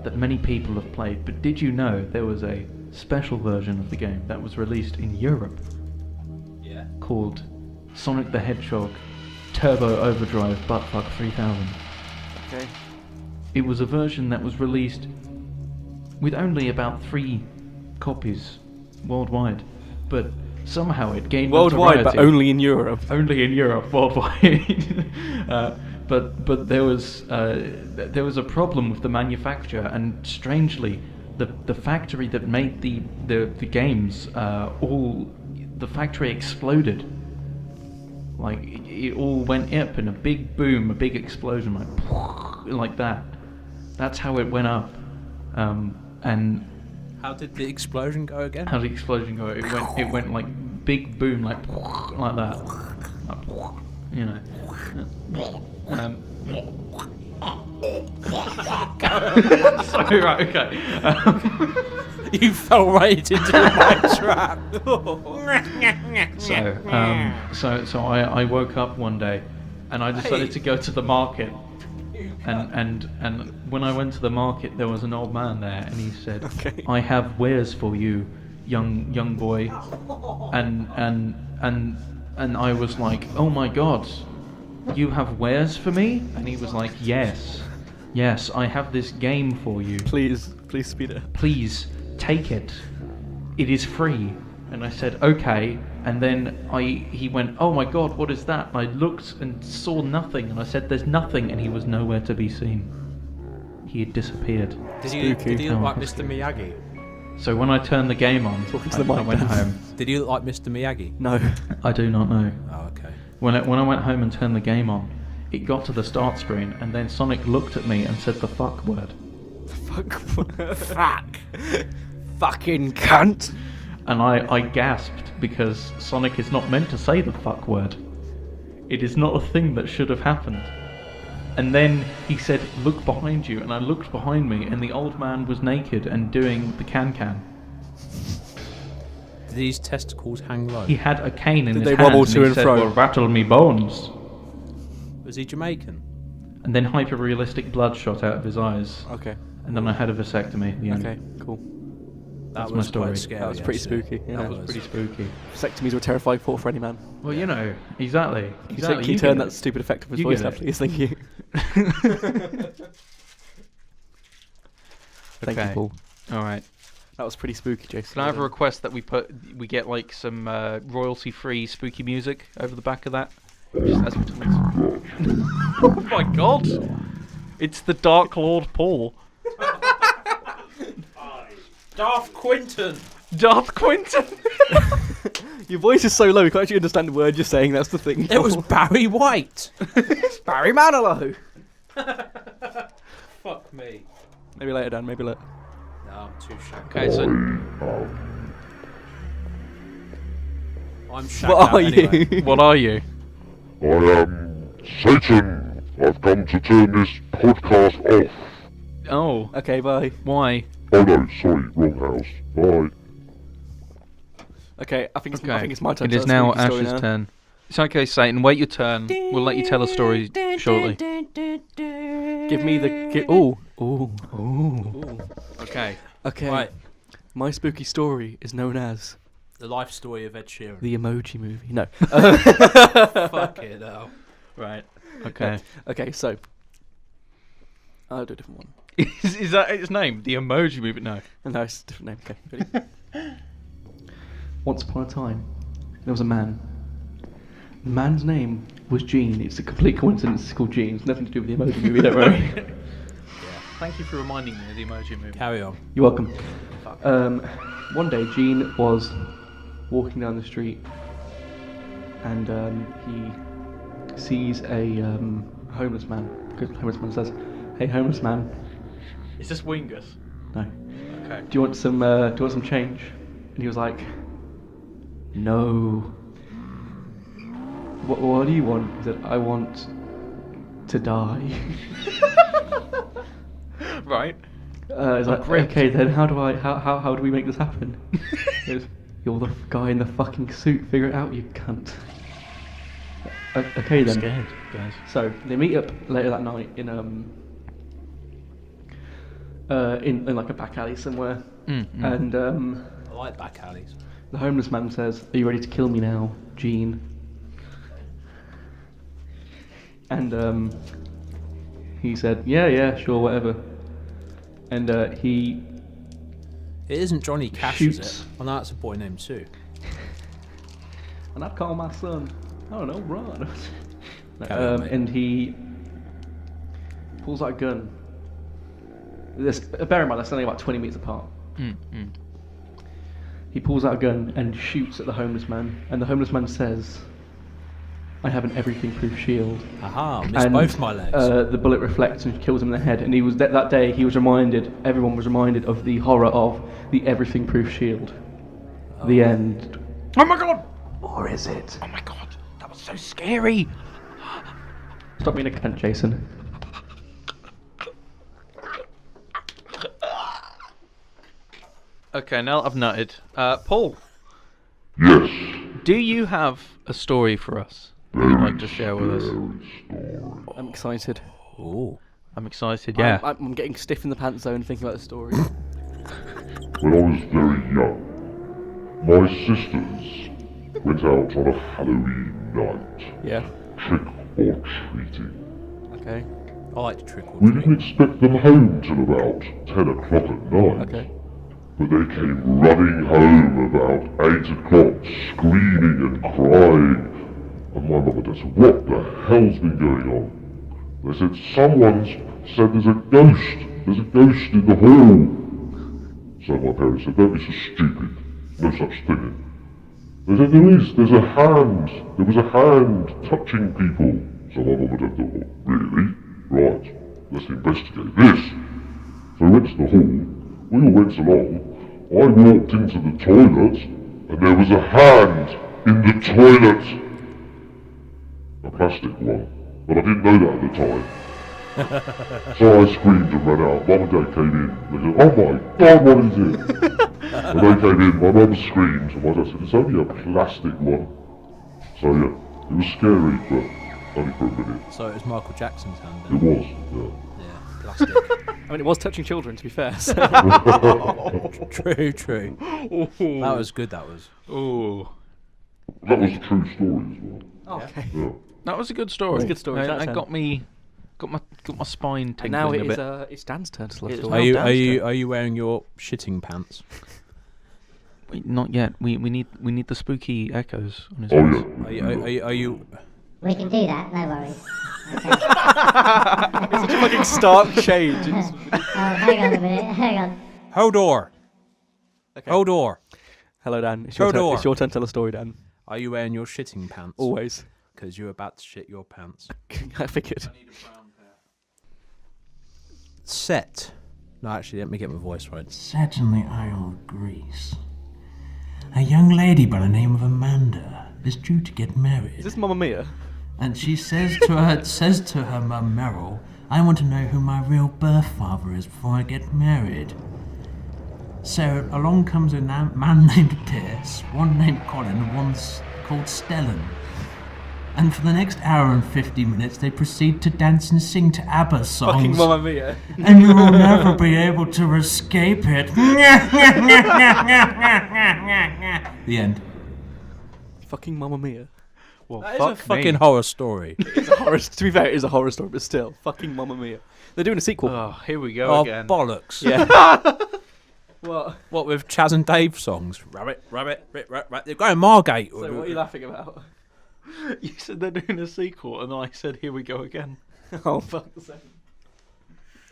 that many people have played, but did you know there was a special version of the game that was released in Europe Yeah. called Sonic the Hedgehog Turbo Overdrive Buttfuck 3000? Okay. It was a version that was released with only about 3 copies worldwide, but somehow it gained Worldwide, but notoriety. only in Europe. Only in Europe, worldwide. but there was a problem with the manufacturer, and strangely, the factory that made the games the factory exploded. Like it all went up in a big boom, a big explosion, like that. That's how it went up. And How did the explosion go again? how did the explosion go? It went like big boom, like that. You know. Sorry, right, okay. You fell right into my trap. So I woke up one day, and I decided to go to the market. And when I went to the market, there was an old man there, and he said, Okay. "I have wares for you, young boy." And I was like, "Oh my God, you have wares for me?" And he was like, "Yes, I have this game for you. Please speed it up. Please take it. It is free." And I said, "Okay." And then he went, "Oh my God, what is that?" And I looked and saw nothing. And I said, "There's nothing." And he was nowhere to be seen. He had disappeared. Did he look Oh, like that's Mr. Miyagi? So when I turned the game on, Talking to the I mic, went Dan. home. Did he look like Mr. Miyagi? No. I do not know. Oh, okay. When I went home and turned the game on, it got to the start screen, and then Sonic looked at me and said the fuck word. Fuck. Fucking cunt. And I gasped, because Sonic is not meant to say the fuck word. It is not a thing that should have happened. And then he said, "Look behind you," and I looked behind me, and the old man was naked and doing the can-can. Did his testicles hang low? He had a cane in Did his they hand, wobble and to he and said, fro? "Well, rattle me bones." Was he Jamaican? And then hyper-realistic blood shot out of his eyes. Okay. And then I had a vasectomy at the end. Okay. Cool. That's was my story. quite scary. That was pretty actually. spooky. Yeah. That was pretty spooky. Vasectomies were a terrifying thought for any man. Well, you know, exactly. Can you turn that stupid effect of his You voice get up, it. please? Thank you. Thank you, Okay. Paul. All right. That was pretty spooky, Jason. Can I have a request that we get like some royalty-free spooky music over the back of that? Just as we oh my God! It's the Dark Lord Paul. Darth Quinton! Darth Quinton. Your voice is so low, we can't actually understand the word you're saying. That's the thing. It was Barry White! Barry Manilow. Fuck me. Maybe later, Dan. Maybe later. No, I'm too shagged. Okay, so I'm shagged What out are anyway. you? what are you? I am Satan. I've come to turn this podcast off. Oh, Okay, bye. why? Oh no, sorry, wrong house. Bye. Okay, I think it's Okay. my turn. It to is tell now a spooky story Ash's now. turn. It's okay, Satan. Wait your turn. We'll let you tell a story shortly. Give me the. Ooh. Ooh. Okay. Okay. Right, My spooky story is known as the life story of Ed Sheeran. the Emoji Movie. No. Fuck it hell. Right. Okay. Okay, so I'll do a different one. Is that its name? The Emoji Movie? No. No, it's a different name. Okay. Ready? Once upon a time, there was a man. The man's name was Gene. It's a complete coincidence. It's called Gene. It's nothing to do with the Emoji Movie. Don't worry. Thank you for reminding me of the Emoji Movie. Carry on. You're welcome. One day, Gene was walking down the street, and he sees a homeless man. The homeless man says, "Hey, homeless man, Is this Wingus? no, Okay. do you want some change?" And he was like, "No." What do you want? He said, "I want to die." Right. He's like, great. "Okay, then how do we make this happen?" He goes, "You're the guy in the fucking suit. Figure it out, you cunt." Okay then. Scared, guys. So they meet up later that night in like a back alley somewhere, and I like back alleys. the homeless man says, "Are you ready to kill me now, Gene?" And he said, "Yeah, sure, whatever." And he It isn't Johnny Cash, is Shoots. it? I know that's a boy named Sue. and I'd call my son, I don't know, Ron. Carry on, mate. And he pulls out a gun. Bear in mind, they're standing about 20 metres apart. He pulls out a gun and shoots at the homeless man, and the homeless man says, "I have an everything-proof shield." Aha, missed both my legs. The bullet reflects and kills him in the head, and he was that day. He was reminded. Everyone was reminded of the horror of the everything-proof shield. The end. Oh my god! Or is it? Oh my god, that was so scary! Stop being a cunt, Jason. Okay, now I've nutted. Paul, Yes. do you have a story for us that you'd like to share with us? I'm excited. Ooh. I'm excited, yeah. I'm getting stiff in the pants zone thinking about the story. When I was very young, my sisters went out on a Halloween night, Yeah. trick or treating. Okay. I like to trick or We treat. didn't expect them home till about 10 o'clock at night. Okay. But they came running home about 8 o'clock, screaming and crying. And my mum and dad said, "What the hell's been going on?" They said, "Someone's said there's a ghost. There's a ghost in the hall." So my parents said, "Don't be so stupid. No such thing." They said, "There's a hand. There was a hand touching people." So my mum and dad thought, "Really? Right, let's investigate this." So we went to the hall. We all went along. I walked into the toilet, and there was a hand in the toilet. A plastic one, but I didn't know that at the time. So I screamed and ran out. Mum and Dad came in. They said, "Oh my God, what is it?" And they came in. My mum screamed, and my dad said, "It's only a plastic one." So yeah, it was scary, but only for a minute. So it was Michael Jackson's hand. It was, yeah. Yeah, plastic. I mean, it was touching children, to be fair. So. True, true. That was good, that was. Ooh. That was a true story as well. Okay. Yeah. That was a good story. It was a good story, That that's it. got my spine tingling Now a it bit. is it's Dan's turn to tell a It is story. now. Are you wearing your shitting pants? Wait, not yet. We need the spooky echoes on his Oh voice. yeah. Are you We can do that, no worries. Okay. Such a fucking stark change. Hang on a minute, hang on. Hold door. Okay. Hold door. Hello, Dan. It's your, turn. Hodor. It's your turn to tell a story, Dan. Are you wearing your shitting pants? Always. Because you're about to shit your pants. I figured. Set. No, actually, let me get my voice right. Set in the Isle of Greece, a young lady by the name of Amanda is due to get married. Is this Mamma Mia? And she says to her mum Meryl, "I want to know who my real birth father is before I get married." So along comes a man named Pierce, one named Colin, and one's called Stellan. And for the next hour and 50 minutes, they proceed to dance and sing to ABBA songs. Fucking Mamma Mia. And you will never be able to escape it. The end. Fucking Mamma Mia. Well, That is a fucking horror story. It's a horror. To be fair, it is a horror story, but still, fucking Mamma Mia. They're doing a sequel. Oh, here we go Oh, again. bollocks. Yeah. What? What, with Chaz and Dave songs? Rabbit, rabbit, rabbit. They're going Margate. So what are you laughing about? You said they're doing a sequel, and then I said, "Here we go again." Oh, fuck the sake.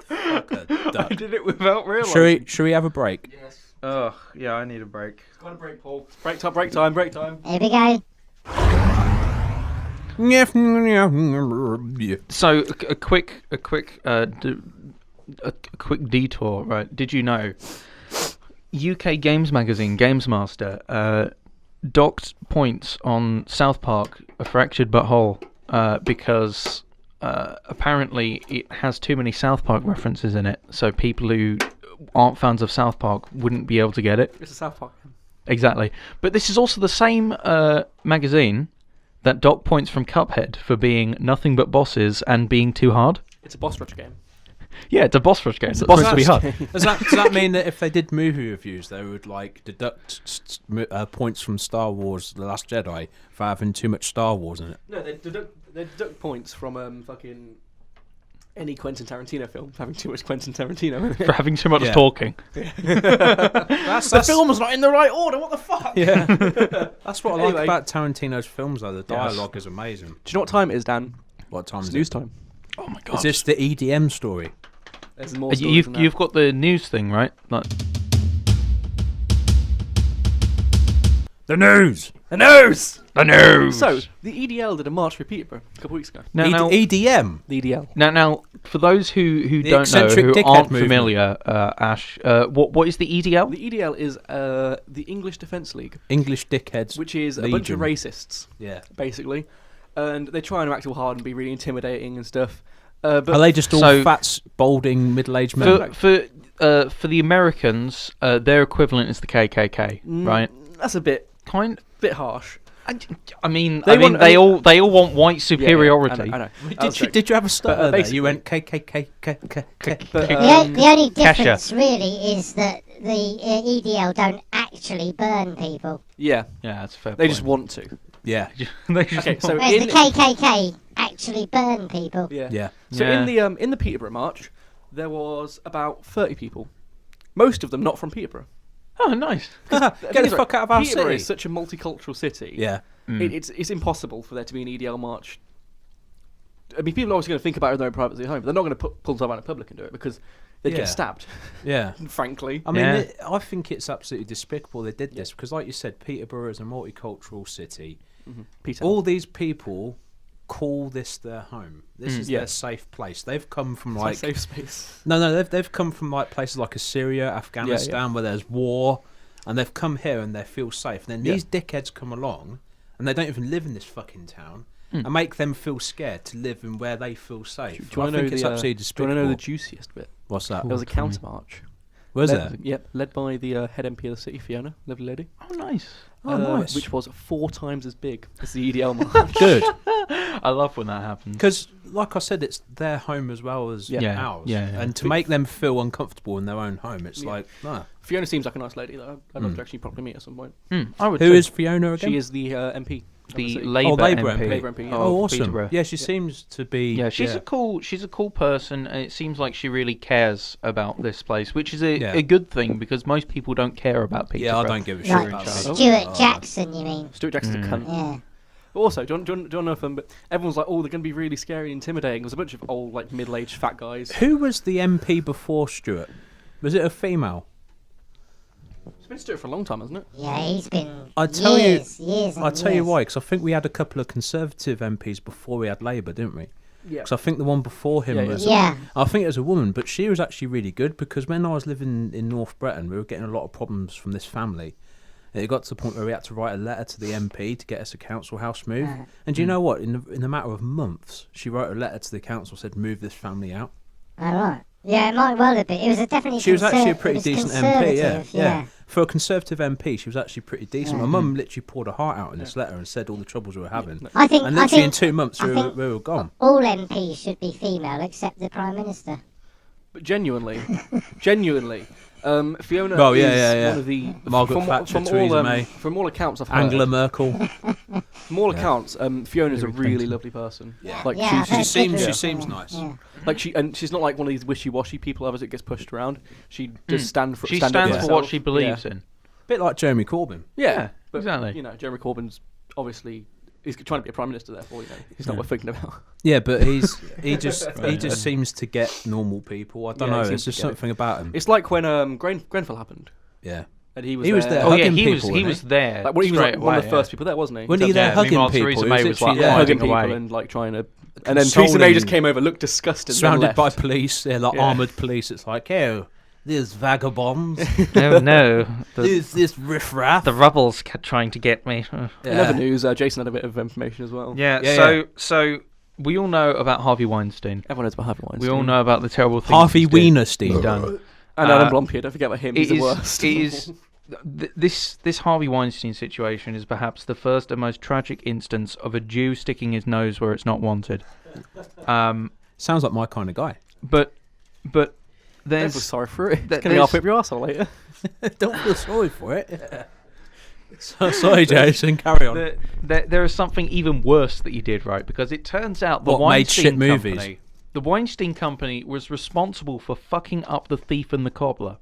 I did it without realising. Should we have a break? Yes. Ugh, yeah, I need a break. Got a break, Paul. Break time, break time, break time. Here we go. So a quick detour, right? Did you know UK Games Magazine Games Master docked points on South Park: A Fractured But Whole because apparently it has too many South Park references in it, so people who aren't fans of South Park wouldn't be able to get it. It's a South Park. Exactly. But this is also the same magazine that docked points from Cuphead for being nothing but bosses and being too hard. It's a boss rush game. Yeah, it's a boss rush game. It's a supposed boss to be rush hard. game. Does that mean that if they did movie reviews, they would like deduct points from Star Wars: The Last Jedi for having too much Star Wars in it? No, they deduct points from fucking any Quentin Tarantino film for having too much Quentin Tarantino in it. For having too much Yeah. talking. The film's not in the right order. What the fuck? Yeah, that's what I like Anyway. about Tarantino's films, though. The dialogue is amazing. Do you know what time it is, Dan? What time It's is news it? time. Oh my god! Is this the EDM story? There's more stories than that. You've got the news thing, right? Like, The news. the news. So, the EDL did a march for Peterborough a couple of weeks ago. now, EDM. The EDL. now, for those who don't know, eccentric who dickhead aren't movement. familiar, Ash, what is the EDL? The EDL is the English Defence League, English dickheads. which is a bunch of Legion. racists, Yeah. basically. And they try and act all hard and be really intimidating and stuff. But Are they just all So- fat, balding, middle-aged men? For the Americans, their equivalent is the KKK, right? That's a bit harsh. I mean, They want- they all want white superiority. I know. Did you have a stutter there? basically- You went KKK. But, The only Kesha. difference really is that the EDL don't actually burn people, yeah, Yeah, that's a fair. they point. just want to. Yeah. They just Okay, so whereas in the KKK actually burn people. yeah. Yeah. So Yeah. in the Peterborough March, there was about 30 people, most of them not from Peterborough. Oh, nice. Get the fuck out of our Peterborough city. is such a multicultural city. Yeah. It's impossible for there to be an EDL march. I mean, people are always going to think about it in their own privacy at home, but they're not going to pull themselves out in public and do it because they'd Yeah. get stabbed. Yeah. Frankly, I mean, Yeah. I think it's absolutely despicable they did this because, like you said, Peterborough is a multicultural city. Peter. All these people call this their home. This is Yeah. their safe place. They've come from It's my like safe space. no, they've come from like places like Assyria, Afghanistan, where there's war, and they've come here and they feel safe. And then these dickheads come along, and they don't even live in this fucking town, and make them feel scared to live in where they feel safe. Do you want I to know think it's the? absolutely Do you despicable. want to know the juiciest bit? What's that? There was a counter march. Was led, it? Yep, led by the head MP of the city, Fiona, lovely lady. Oh, nice. Oh, nice. Which was 4 times as big as the EDL march. Good. I love when that happens. Because, like I said, it's their home as well as Yeah. ours. Yeah, yeah. And to make them feel uncomfortable in their own home, it's Yeah. like, nah. Fiona seems like a nice lady, though. I'd love to actually properly meet at some point. I would Who too. is Fiona again? She is the MP. of the city. Labour Labour MP. Labour MP, yeah. of Oh, awesome. Peterborough. Yeah, she seems to be. Yeah, she's a cool person, and it seems like she really cares about this place, which is a good thing because most people don't care about Peterborough. Yeah, I don't give a shit Like about Charles. it. Stuart Jackson, you mean? Stuart Jackson's a cunt. Yeah. But also, do you know if but everyone's like, oh, they're going to be really scary and intimidating. There's a bunch of old, like, middle-aged fat guys. Who was the MP before Stuart? Was it a female? It's been Stuart for a long time, hasn't it? Yeah, he's been I tell you- years and I'll tell you years. why, because I think we had a couple of Conservative MPs before we had Labour, didn't we? Yeah. Because I think the one before him Yeah, yeah. was. Yeah. I think it was a woman, but she was actually really good because when I was living in North Breton, we were getting a lot of problems from this family. And it got to the point where we had to write a letter to the MP to get us a council house move. And do you know what? In the matter of months, she wrote a letter to the council, said move this family out. All right. Yeah, it might well have been. It was a definitely. She was actually a it pretty was decent MP, yeah. conservative, For a Conservative MP, she was actually pretty decent. My mum literally poured her heart out in this letter and said all the troubles we were having. I think. And I literally in think 2 months, I we think were gone. all MPs should be female except the Prime Minister. But genuinely, Fiona Well, yeah, is yeah, yeah. one of the... Margaret Thatcher, Theresa May. From all accounts I've heard... Angela Merkel. From all accounts, Fiona's a really lovely person. Yeah. Like, Yeah, she she seems nice. Yeah. Like she's not like one of these wishy-washy people as it gets pushed around. She does stand for. She stand up stands for what herself. she believes in. Bit like Jeremy Corbyn. Yeah, but, exactly. You know, Jeremy Corbyn's obviously he's trying to be a prime minister. Therefore, you know, he's not worth thinking about. Yeah, but he just seems to get normal people. I don't Yeah, he know. seems There's to just get it. something about him. It's like when Grenfell happened, Yeah. and he was He was there. there. Oh yeah, Hugging he was people, he wasn't was he? there. Like, he was like straight one of away, the first people there, wasn't he? Wasn't he In terms there Yeah, hugging meanwhile, people? Theresa He May was was like, literally, hugging hiding people away. and like trying to. And then Theresa May Consoling. just came over, looked disgusted, and then surrounded by left. police, like Yeah. armoured police. It's like, oh, these vagabonds. Oh no, Who's this riffraff? the rubble's trying to get me. In other news, Jason had a bit of information as well. Yeah, Yeah, so we all know about Harvey Weinstein. Everyone knows about Harvey Weinstein. We all know about the terrible things Harvey he's Wienerstein. done. And Adam Blompier, don't forget about him. He's It the is- worst. It is this Harvey Weinstein situation is perhaps the first and most tragic instance of a Jew sticking his nose where it's not wanted. Sounds like my kind of guy. But Don't there's feel sorry for it. It's there's- going to halfway up your arsehole later. Don't feel sorry for it. So, sorry, Jason. Carry on. there is something even worse that you did, right? Because it turns out the What, made Weinstein shit movies? Company, the Weinstein Company was responsible for fucking up The Thief and the Cobbler.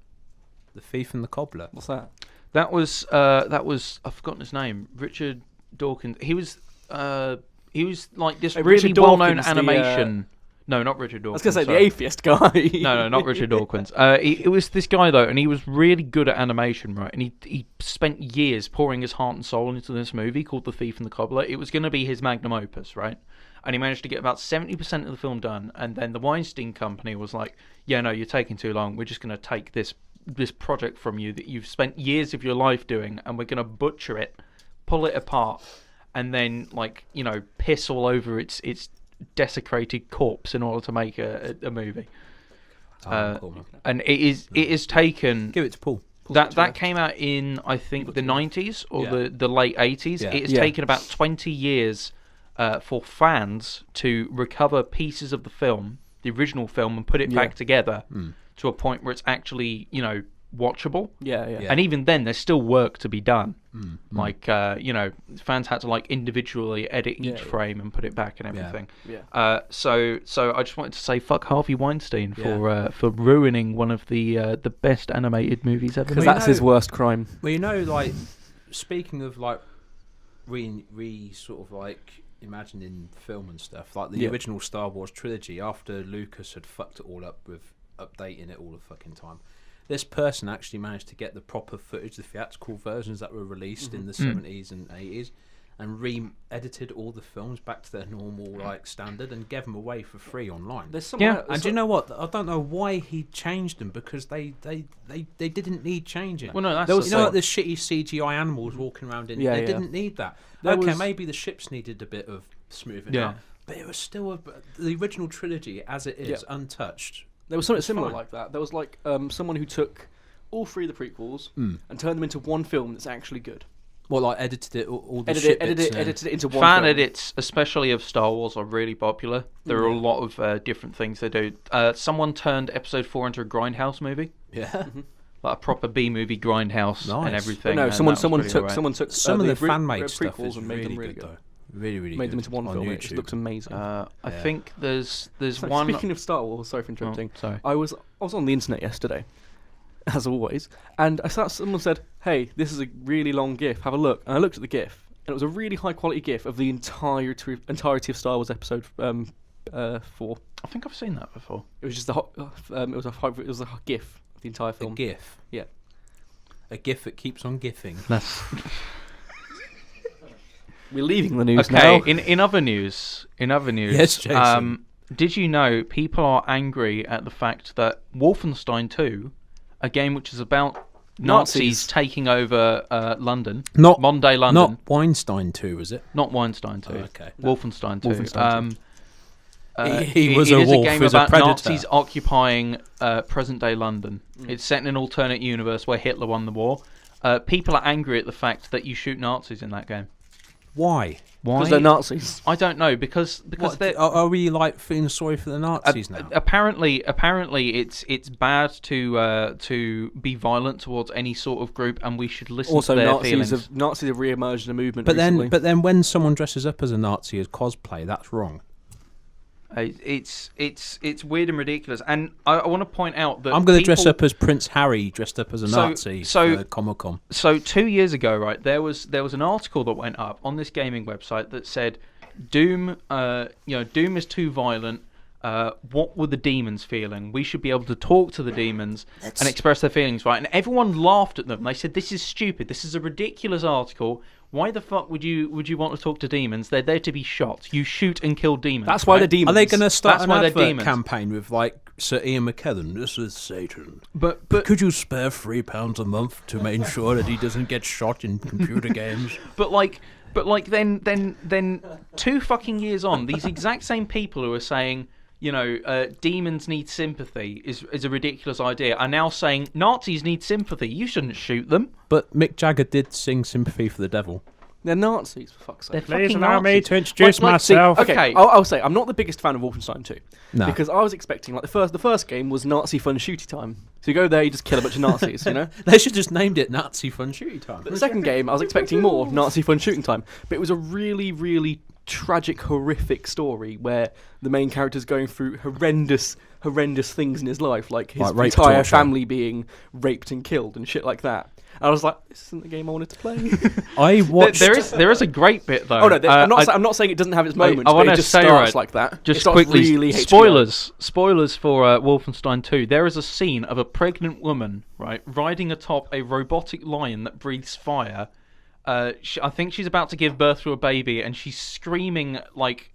The Thief and the Cobbler. What's that? That was I've forgotten his name. Richard Dawkins. He was like this Hey, really Richard well-known Dawkins, the, animation. No, not Richard Dawkins. I was going to say sorry. the atheist guy. No, not Richard Dawkins. It was this guy though, and he was really good at animation, right? And he spent years pouring his heart and soul into this movie called The Thief and the Cobbler. It was going to be his magnum opus, right? And he managed to get about 70% of the film done, and then the Weinstein Company was like, "Yeah, no, you're taking too long. We're just going to take this project from you that you've spent years of your life doing, and we're going to butcher it, pull it apart, and then piss all over its desecrated corpse in order to make a movie." And it is taken. Give it to Paul. That came out in I think the 90s or the late 80s. Yeah. It has taken about 20 years for fans to recover pieces of the film, the original film, and put it back together to a point where it's actually watchable. Yeah. And even then, there's still work to be done. Fans had to individually edit each frame and put it back and everything. Yeah. So I just wanted to say fuck Harvey Weinstein for ruining one of the best animated movies ever Because made. that's his worst crime. Well, speaking of imagining film and stuff, like the original Star Wars trilogy, after Lucas had fucked it all up with updating it all the fucking time, this person actually managed to get the proper footage, the theatrical versions that were released in the 70s and 80s, and re-edited all the films back to their normal standard and gave them away for free online. And do you know what? I don't know why he changed them, because they didn't need changing. Well, no, that's the shitty CGI animals walking around in. They didn't need that. Maybe the ships needed a bit of smoothing out, but it was still the original trilogy as it is, untouched. There was something similar like that. There was someone who took all three of the prequels and turned them into one film that's actually good. Well, edited it, all the edited it into one fan film. edits, especially of Star Wars, are really popular. There are a lot of different things they do. Someone turned Episode 4 into a Grindhouse movie. Yeah. Like a proper B-movie Grindhouse and everything. But no, and someone took some of the fan-made stuff prequels is and made them really really good, good. though. Really Made good them into one on film. YouTube. It just looks amazing. I think there's one. Speaking of Star Wars, sorry for interrupting. sorry. I was on the internet yesterday, as always, and someone said, "Hey, this is a really long GIF. Have a look." And I looked at the GIF, and it was a really high quality GIF of the entirety of Star Wars Episode 4. I think I've seen that before. It was just it was a GIF of the entire film. A GIF. Yeah. A GIF that keeps on gifting. We're leaving the news Okay. now. In other news. Yes, Jason. Did you know people are angry at the fact that Wolfenstein 2, a game which is about Nazis taking over London, Monday London, Not Weinstein 2, is it? not Weinstein 2, okay. Wolfenstein 2. Wolfenstein 2. He was it a is wolf, a game he was a about predator. Nazis occupying present-day London. It's set in an alternate universe where Hitler won the war. People are angry at the fact that you shoot Nazis in that game. Why? Because they're Nazis. I don't know, because they're... Are we feeling sorry for the Nazis now? Apparently, it's bad to be violent towards any sort of group, and we should listen to their feelings. Nazis have re-emerged in a movement. But recently. then when someone dresses up as a Nazi as cosplay, that's wrong. It's weird and ridiculous, and I want to point out that I'm going to dress up as Prince Harry, dressed up as a Nazi for comicon. So 2 years ago, right, there was an article that went up on this gaming website that said, Doom, Doom is too violent. What were the demons feeling? We should be able to talk to the demons and express their feelings, right? And everyone laughed at them. They said, "This is stupid. This is a ridiculous article. Why the fuck would you want to talk to demons? They're there to be shot. You shoot and kill demons." That's why they're demons. Are they going to start That's an why they're advert demons. campaign with Sir Ian McKellen? This is Satan. But could you spare £3 a month to make sure that he doesn't get shot in computer games? But then 2 fucking years on, these exact same people who are saying, demons need sympathy is a ridiculous idea, are now saying Nazis need sympathy. You shouldn't shoot them. But Mick Jagger did sing Sympathy for the Devil. They're Nazis, for fuck's sake. Please allow me to introduce myself. Okay. I'll say I'm not the biggest fan of Wolfenstein 2. No. Because I was expecting the first game was Nazi fun shooty time. So you go there, you just kill a bunch of Nazis, They should just named it Nazi Fun Shooting Time. But the second game, I was expecting more Nazi fun shooting time. But it was a really, really tragic, horrific story where the main character's going through horrendous things in his life, like his Like rape entire torture. family being raped and killed and shit like that. And I was like, this isn't the game I wanted to play. I watched. There is a great bit though. Oh no, I- I'm not saying it doesn't have its moments, I but wanna it just say, starts right, like that. It Just starts quickly, really HBO. spoilers for Wolfenstein 2. There is a scene of a pregnant woman, right, riding atop a robotic lion that breathes fire. I think she's about to give birth to a baby, and she's screaming like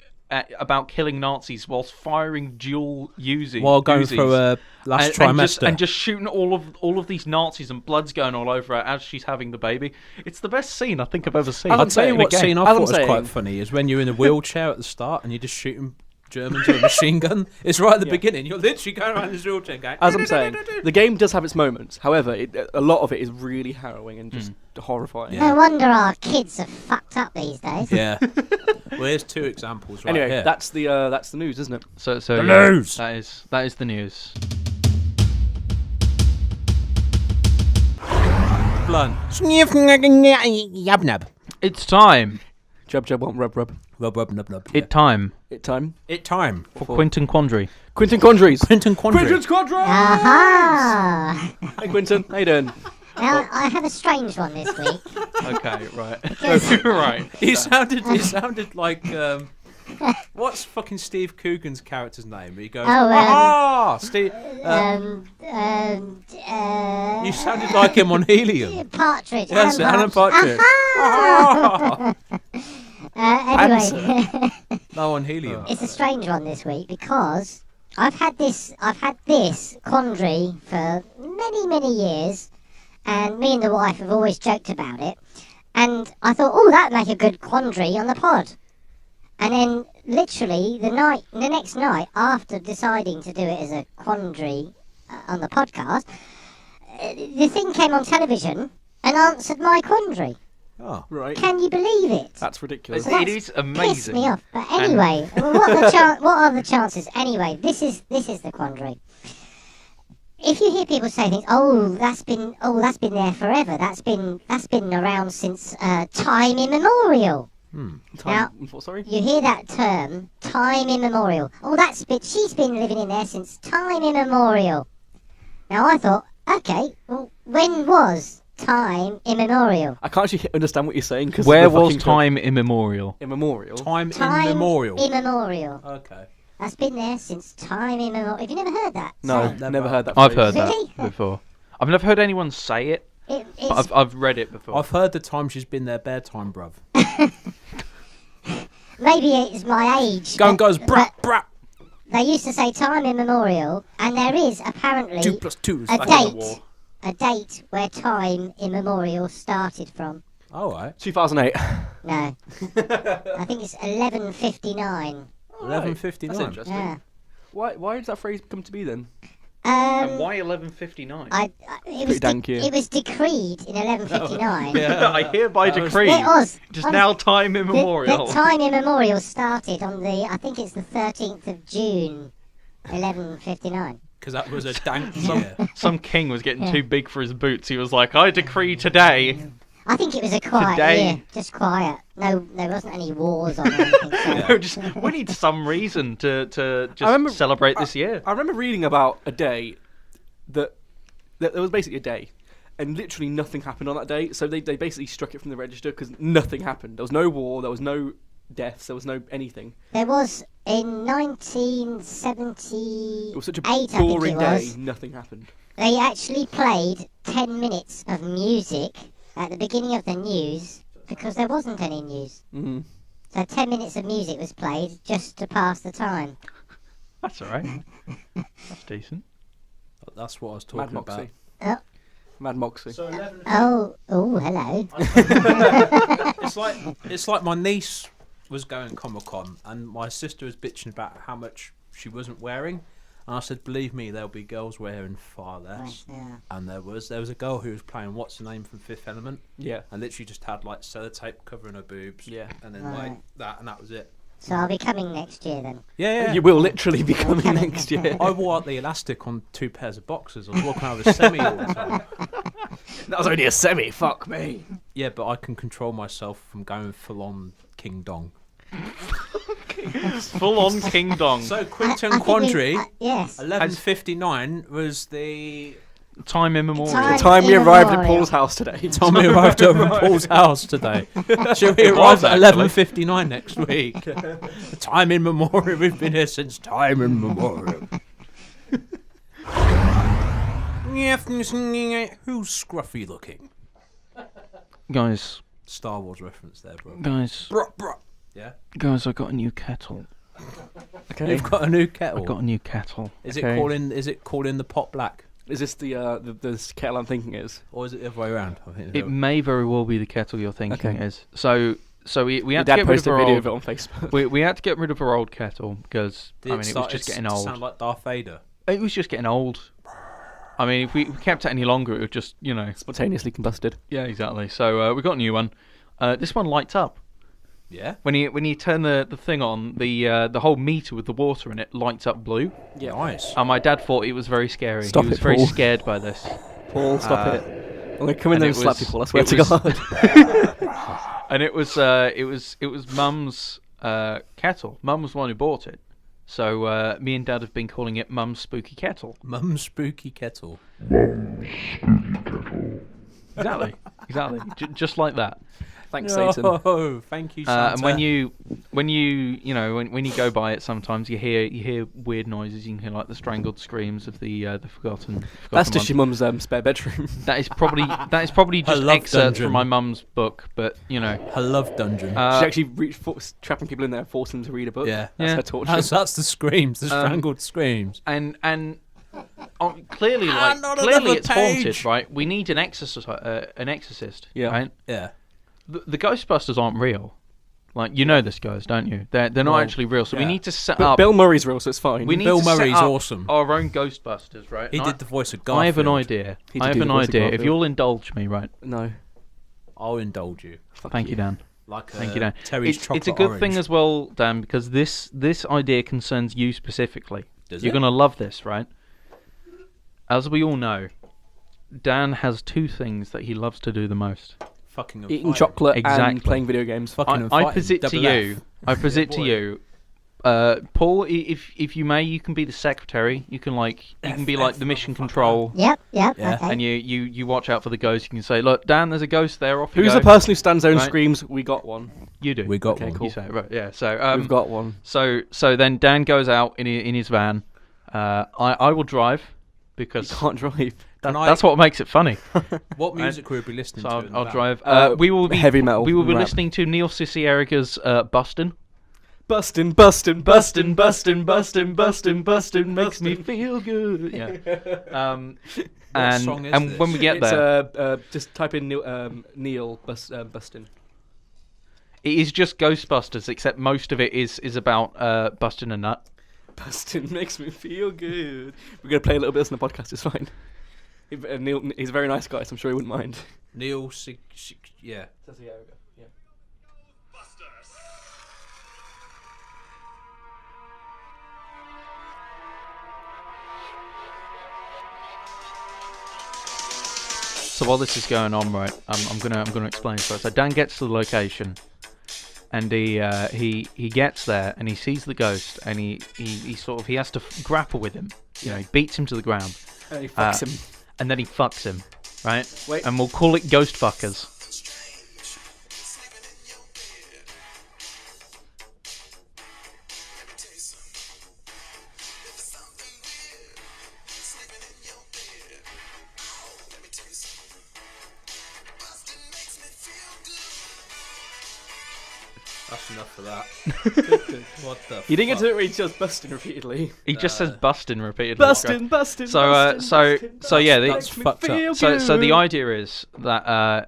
about killing Nazis whilst firing dual Uzis. While going through a last trimester. and just shooting all of these Nazis, and blood's going all over her as she's having the baby. It's the best scene I think I've ever seen. I'll tell you what scene I As I'm thought was saying- quite funny is when you're in a wheelchair at the start and you're just shooting Germans with a machine gun. It's right at the beginning. You're literally going around this wheelchair going... As I'm saying, the game does have its moments. However, a lot of it is really harrowing and just horrifying. Yeah. No wonder our kids are fucked up these days. Yeah. Well, here's two examples right Anyway, here. that's the news, isn't it? So The yeah, news! That is the news. Blunt. Yabnab. It's time. Jub jub womp rub rub. Rub, rub, nub, nub. It time It time. It time. for Quentin Quandary. Quentin Quandries. Quentin Quandary. Quentin Quandries. Aha! Hey Quentin, how you doing? Now, I have a strange one this week. Okay, right. Because- Right. He sounded like what's fucking Steve Coogan's character's name? He goes, Steve. You sounded like him on Helium. Partridge. Yes, Alan Partridge. Aha! Anyway, No, on Helium. it's a strange one this week because I've had this quandary for many years, and me and the wife have always joked about it. And I thought, oh, that'd make a good quandary on the pod. And then, literally, the next night after deciding to do it as a quandary on the podcast, the thing came on television and answered my quandary. Oh. Right. Can you believe it? That's ridiculous. So It that's is amazing. Pissed me off. But anyway, what are the chances? Anyway, this is the quandary. If you hear people say things, that's been there forever. That's been around since time immemorial. Now, What, sorry? you hear that term, time immemorial. She's been living in there since time immemorial. Now I thought, okay, well, when was time immemorial? I can't actually understand what you're saying because Where was time immemorial? immemorial? Time Time immemorial. Immemorial. Okay. That's been there since time immemorial. Have you never heard that? No, So, never heard that. I've phrase. heard Really? that before. I've never heard anyone say it, it's, but I've read it before. I've heard the time she's been there bare time, bruv. maybe it's my age. Go and goes, but brat, brat. They used to say time immemorial, and there is apparently 2 + 2 is a like in the date, war. a date where time immemorial started from. All right. 2008. No, I think it's 1159. 11:59. That's interesting. Yeah. Why did that phrase come to be then? And why 11:59? It was decreed in 1159. I hereby decree It was. it is now time immemorial. The time immemorial started on I think it's the 13th of June, 1159. Because that was a dank year. Some king was getting too big for his boots. He was like, I decree today. I think it was a quiet Today. year, just quiet. No, there wasn't any wars on or anything. So. We need some reason to just remember- celebrate this year. I remember reading about a day that there was basically a day, and literally nothing happened on that day. So they basically struck it from the register because nothing happened. There was no war. There was no deaths. There was no anything. There was in 1978. It was such a I think boring it day. was. Nothing happened. They actually played 10 minutes of music at the beginning of the news because there wasn't any news. Mm-hmm. So 10 minutes of music was played just to pass the time. That's all right. That's decent. That's what I was Mad talking Moxie. about. Mad Moxie. Oh, hello. It's like my niece was going Comic-Con and my sister was bitching about how much she wasn't wearing. And I said, believe me, there'll be girls wearing far less. Yeah. And there was a girl who was playing what's the name from Fifth Element, Yeah. and literally just had like sellotape covering her boobs. Yeah. And then Right. like that, and that was it. So I'll be coming next year then. Yeah. You will literally be coming next year. I wore out the elastic on 2 pairs of boxers. I was walking around with a semi all the time. That was only a semi. Fuck me. Yeah, but I can control myself from going full on King Dong. Full on King Dong. So Quinton I think Quandary, yes. 11:59 was the Time immemorial. Time- Time we arrived at Immemorial. Paul's house today. time we arrived at Paul's house today. Shall we It arrive was, at actually. 11:59 next week? Time in memorial. We've been here since time in memorial. Who's scruffy looking? Guys, Star Wars reference there, bro. guys, Yeah. guys! I got a new kettle. Okay. You've got a new kettle. I got a new kettle. Is okay? it called in the pot black, Is this the kettle I'm thinking is? or is it the other way around? I think It may very well be the kettle you're thinking Okay. is. So we Your had to dad get rid of posted a our video old. of it on Facebook. We had to get rid of our old kettle because Did I mean it was just getting old. Sound like Darth Vader. It was just getting old. I mean, if we kept it any longer, it would just Spontaneously combusted. Yeah, exactly. So we got a new one. This one lights up. Yeah. When you turn the thing on, the whole meter with the water in it lights up blue. Yeah. Nice. And my dad thought it was very scary. Stop he was it, very Paul. scared by this. Paul, stop it. I'm gonna come in and there it and slap was- people. I swear it to was- God. And it was Mum's kettle. Mum was the one who bought it. So me and Dad have been calling it Mum's spooky kettle. Mum's spooky kettle. Mum's spooky kettle. Exactly. Just like that. Thanks, Satan. Oh, thank you, Santa. And when you go by it, sometimes you hear weird noises. You can hear like the strangled screams of the forgotten. That's just ones. your mum's spare bedroom. That is probably just love excerpts dungeon. from my mum's book, but I love dungeon. She actually trapping people in there, forcing them to read a book. Yeah. That's Yeah. her torture. that's the screams, the strangled screams. and clearly not clearly another it's haunted, page. right? We need an exorcist, Yeah. right? Yeah. The Ghostbusters aren't real. Like, you know this, guys, don't you? They're not Well, actually real, so we yeah. need to set But up. Bill Murray's real, so it's fine. we need Bill to set Murray's up awesome. our own Ghostbusters, right? He And did the voice of I Garfield. have an idea. He did I have do an the voice of idea. If Garfield. you'll indulge me, right? No. I'll indulge you. Thank you, Dan. Like Thank you, Dan. Terry's It's chocolate a good orange. thing as well, Dan, because this idea concerns you specifically. Does You're it? gonna love this, right? As we all know, Dan has two things that he loves to do the most. Fucking and Eating fighting. chocolate Exactly. and playing video games. Fucking and I fighting. posit to Double you. F. I posit to boy. you. Paul, if you may, you can be the secretary. You can be like the mission control, Yep. Yeah. Okay. and you watch out for the ghost. You can say, "Look, Dan, there's a ghost there. Off you Who's go." the person who stands there and Right. screams, "We got one"? You do. We got Okay, one. cool. You say it, right? Yeah. So We've got one. So then Dan goes out in his van. I will drive You because can't drive. that's what makes it funny. What music will we be listening So to? in the I'll van? drive. We will be heavy metal We will be rap. listening to Neil Cicieraga's "Bustin'." Bustin', bustin', bustin', Bustin', bustin', bustin', bustin', bustin', makes me feel good. Yeah. And song is and this? when we get It's there, just type in Neil Bustin'. it is just Ghostbusters, except most of it is about busting a nut. Bustin' makes me feel good. We're gonna play a little bit of this in the podcast. It's fine. Neil, he's a very nice guy, so I'm sure he wouldn't mind. Neil, yeah. Yeah. So while this is going on, right, I'm gonna explain. So Dan gets to the location, and he gets there and he sees the ghost, and he has to grapple with him. You know, he beats him to the ground, And he fucks him. and then he fucks him, right? Wait. And we'll call it ghost fuckers. That's enough for that. What the? You didn't get to it where he just busting repeatedly. He just says busting repeatedly. Bustin', bustin'. So yeah, That's fucked up. So the idea is that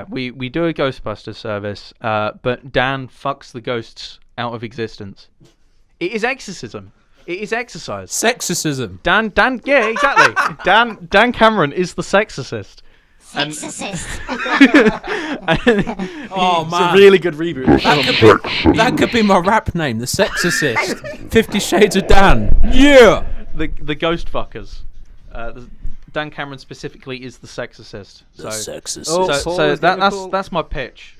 we do a Ghostbusters service, but Dan fucks the ghosts out of existence. It is exorcism. It is exercise. Sexorcism. Dan, yeah, exactly. Dan Cameron is the sexorcist. Sexorcist. Oh It's man, a really good reboot. that could be my rap name, the Sexorcist. 50 Shades of Dan. Yeah. The ghost fuckers. Dan Cameron specifically is the sexorcist. The So Sexorcist. Oh, so Paul is getting a call. that's my pitch.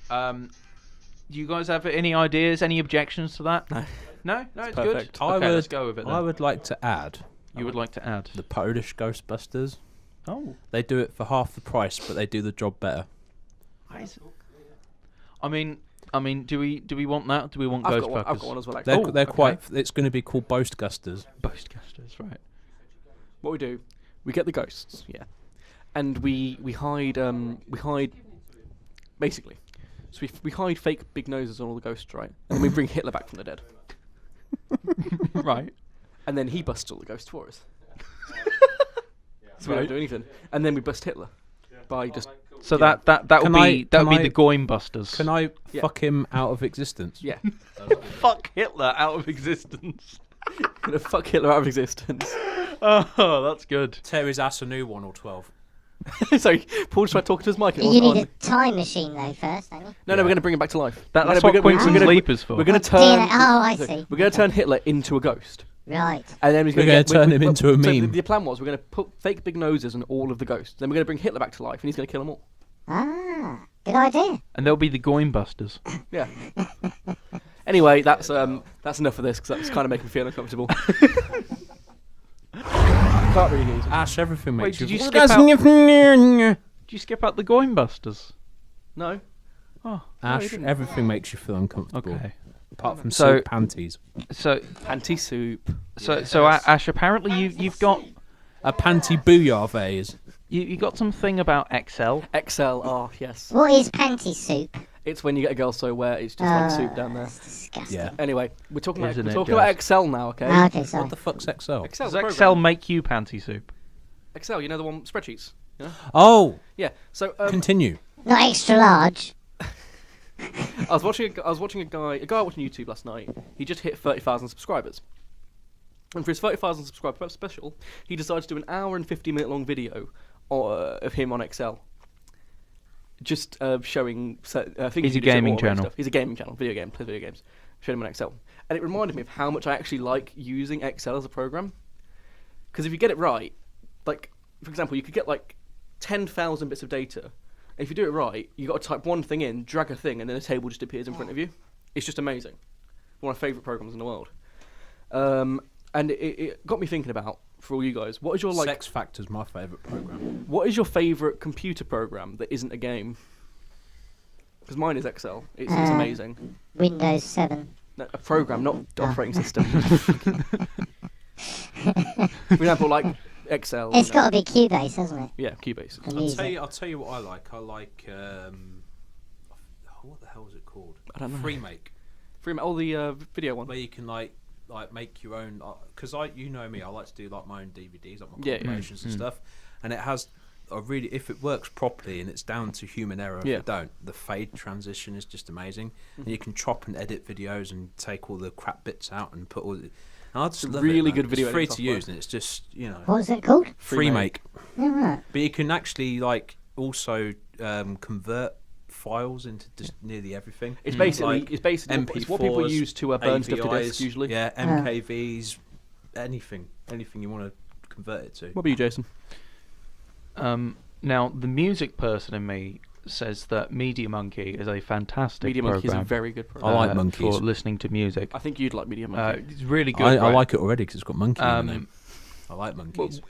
Do you guys have any ideas, any objections to that? No. No, it's perfect. good. Okay, let's go with it then. I would like to add You would like to add? the Polish Ghostbusters. Oh. They do it for half the price, but they do the job better. I mean, do we want that? Do we want I've Ghostbusters? got one as well. They're quite. It's going to be called Boastgusters. Ghostbusters, right? What we do, we get the ghosts, and we hide basically. So we hide fake big noses on all the ghosts, right? And then we bring Hitler back from the dead, Right. and then he busts all the ghosts for us. So we don't do anything, and then we bust Hitler by just. So that would Can be I- the Goimbusters. Can I Yeah. fuck him out of existence? Yeah, fuck Hitler out of existence? gonna fuck Hitler out of existence. Oh, that's good. Tear his ass a new one or 12. Sorry, Paul tried talking to his mic. And it You wasn't need on. a time machine though first, don't you? No, we're gonna bring him back to life. That's We're what gonna- Queens and we're gonna- Sleep is for. We're gonna DNA. turn. Oh, I see. We're gonna turn Hitler into a ghost. Right. And then he's We're gonna gonna turn him into a so meme. the plan was we're gonna put fake big noses on all of the ghosts. Then we're gonna bring Hitler back to life, and he's gonna kill them all. Ah, good idea. And they'll be the Goimbusters. Yeah. Anyway, that's enough of this because that's kind of making me feel uncomfortable. Can't really use it. Ash, everything Wait, makes did you. you skip out? Did you skip out the Goimbusters? No. Oh, Ash, everything makes you feel uncomfortable. okay. Apart from So- silk panties. So, Panty soup. Ash, apparently you've got A panty booyah vase. you got something about XL. XL. Oh yes. What is panty soup? It's when you get a girl so wet it's just like soup down there. That's disgusting. Yeah. Anyway, we're talking about Isn't it about XL now, okay? Ah, okay, sorry. What the fuck's XL? XL. Does the XL program. make you panty soup? XL? You know the one spreadsheets. Yeah. Oh, Yeah. So continue. Not extra large. I was watching a guy watching YouTube last night. He just hit 30,000 subscribers. And for his 30,000 subscriber special, he decided to do an hour and 50-minute long video of him on XL. Just showing things He's he a did, gaming auto channel. Stuff. He's a gaming channel, plays video games. Showed him on XL. And it reminded me of how much I actually like using XL as a program. Because if you get it right, like, for example, you could get like 10,000 bits of data. And if you do it right, you got to type one thing in, drag a thing, and then a table just appears in front of you. It's just amazing. One of my favourite programs in the world. And it got me thinking about, for all you guys, what is your like? Sex Factor's my favourite program. What is your favourite computer program that isn't a game? Because mine is Excel. It's amazing. Windows 7. No, a program, not operating system. For example, like Excel. It's got to be Cubase, hasn't it? Yeah, Cubase. And music. I'll tell you what I like. I like what the hell is it called? I don't know. Freemake, All the video one. where you can like make your own. Because you know me, I like to do like my own DVDs, like my Yeah, compilations and stuff. And it has a really, if it works properly, and it's down to human error. If Yeah. it don't, the fade transition is just amazing. And you can chop and edit videos and take all the crap bits out and put all. And I just love really it, man. good video It's free editing to software. use, and it's just What's it called? Freemake. Oh, right. But you can actually like also convert files into just nearly everything. It's basically Like it's what people MP4s, use to burn stuff to AVIs, disks usually. Yeah, MKVs, anything you want to convert it to. What about you, Jason? Now, the music person in me says that Media Monkey is a fantastic Media program. Monkey is a very good program. I like monkeys. For listening to music. I think you'd like Media Monkey. It's really good. I right? like it already because it's got monkey in the name. I like Well, monkeys.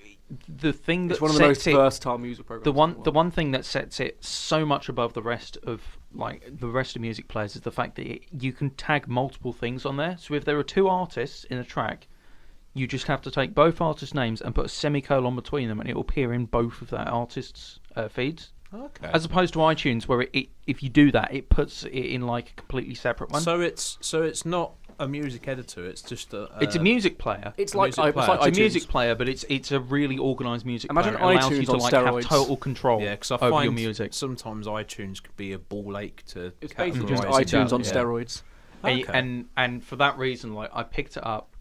the thing that It's one of the most sets it, versatile music programs. the one thing that sets it so much above the rest of music players is the fact that you can tag multiple things on there. So if there are two artists in a track, you just have to take both artists' names and put a semicolon between them, and it will appear in both of that artist's feeds. Okay. As opposed to iTunes, where if you do that, it puts it in like a completely separate one. So it's not a music editor. It's just it's a music player. It's a like music player. It's a iTunes. music player, but it's a really organised music Imagine player. It allows you iTunes to on like have steroids. total control Yeah, because I over find your music. sometimes iTunes could be a ball ache to. It's basically just categorise iTunes it. on Yeah. steroids. And and for that reason, like I picked it up,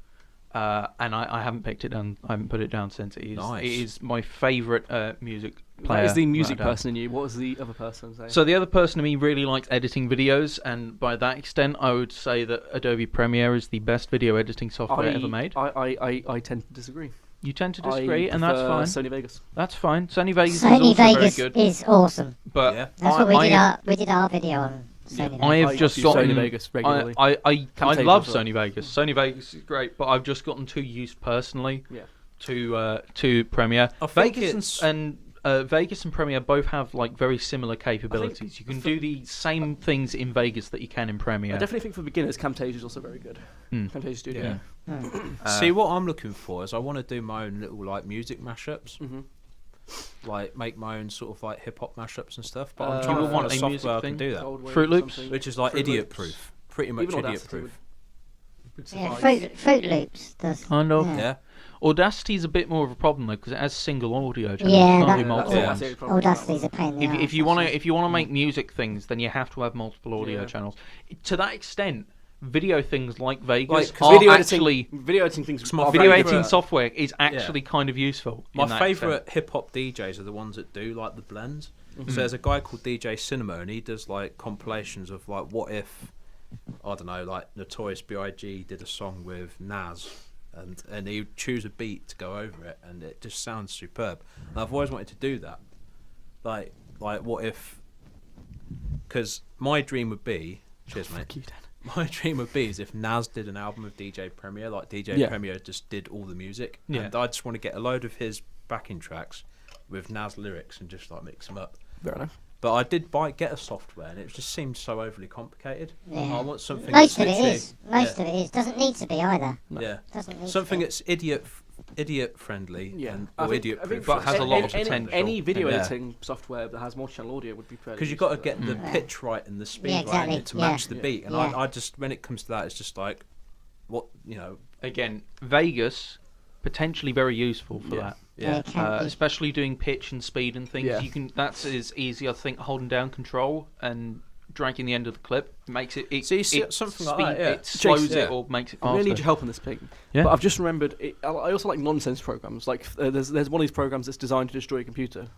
and I haven't picked it down. I haven't put it down since. It is my favourite music player. That is the music without a doubt. person in you. What was the other person saying? So the other person in me really likes editing videos, and by that extent, I would say that Adobe Premiere is the best video editing software ever made. I tend to disagree. You tend to disagree, and that's fine. Sony Vegas. That's fine. Sony Vegas is Sony also Vegas very good. is awesome. But Yeah. That's what we did our video on. Sony I have Vegas. just use gotten Sony Vegas regularly. I Camtasia love as well. Sony Vegas. Sony Vegas is great, but I've just gotten too used personally Yeah. to Premiere. I think Vegas and Vegas and Premiere both have like very similar capabilities. You can do the same things in Vegas that you can in Premiere. I definitely think for beginners, Camtasia is also very good. Camtasia Studio. Yeah. See, what I'm looking for is I want to do my own little like music mashups. Like make my own sort of like hip hop mashups and stuff. But I'm you trying would to want find a a music software I thing? can do that. Goldwave Fruit or Loops? something. Which is like Fruit idiot Loops. proof. Pretty much Even idiot Audacity proof. would Yeah, suffice. Fruit Loops does. Kind of. Yeah. Yeah. Audacity's a bit more of a problem though because it has single audio channels. Yeah, You can't that- do That's multiple Yeah. ones. the only problem with that Audacity's a one. pain in the If arse, you want to actually. make music things, then you have to have multiple audio Yeah. channels. To that extent, video things like Vegas Like, 'cause are Video actually editing things. my are video very editing good. software is actually kind of useful. in My that favourite hip hop DJs are the ones that do like the blends. So there's a guy called DJ Cinema, and he does like compilations of like what if, I don't know, like Notorious B.I.G. did a song with Nas, and he would choose a beat to go over it, and it just sounds superb. And I've always wanted to do that. Like what if? Because my dream would be, cheers mate. Fuck you, Dan. My dream would be is if Nas did an album of DJ Premier, like DJ Yeah. Premier just did all the music. Yeah. And I just want to get a load of his backing tracks with Nas lyrics and just like mix them up. Fair enough. But I did get a software and it just seemed so overly complicated. Yeah. I want something Most of that's it literally- is. Most of it is. Doesn't need to be either. Yeah. Doesn't need Something to be. that's idiot friendly and I or think- idiot I think proof. but has a lot of any, potential. Any video Yeah. editing software that has multi-channel audio would be fairly Because you've got to useful. get the pitch right and the speed Yeah, right exactly, and to yeah. match the beat. And Yeah. I just, when it comes to that, it's just like, what, you know. Again, Vegas potentially very useful for that. Yeah, it can be. Especially doing pitch and speed and things. Yeah. You can. That's as easy, I think, holding down control and dragging the end of the clip makes it. See, something like that, yeah. It slows Jason, it or makes it I'm faster. going to need your help on this thing. Yeah. But I've just remembered, I also like nonsense programs. Like, there's one of these programs that's designed to destroy a computer.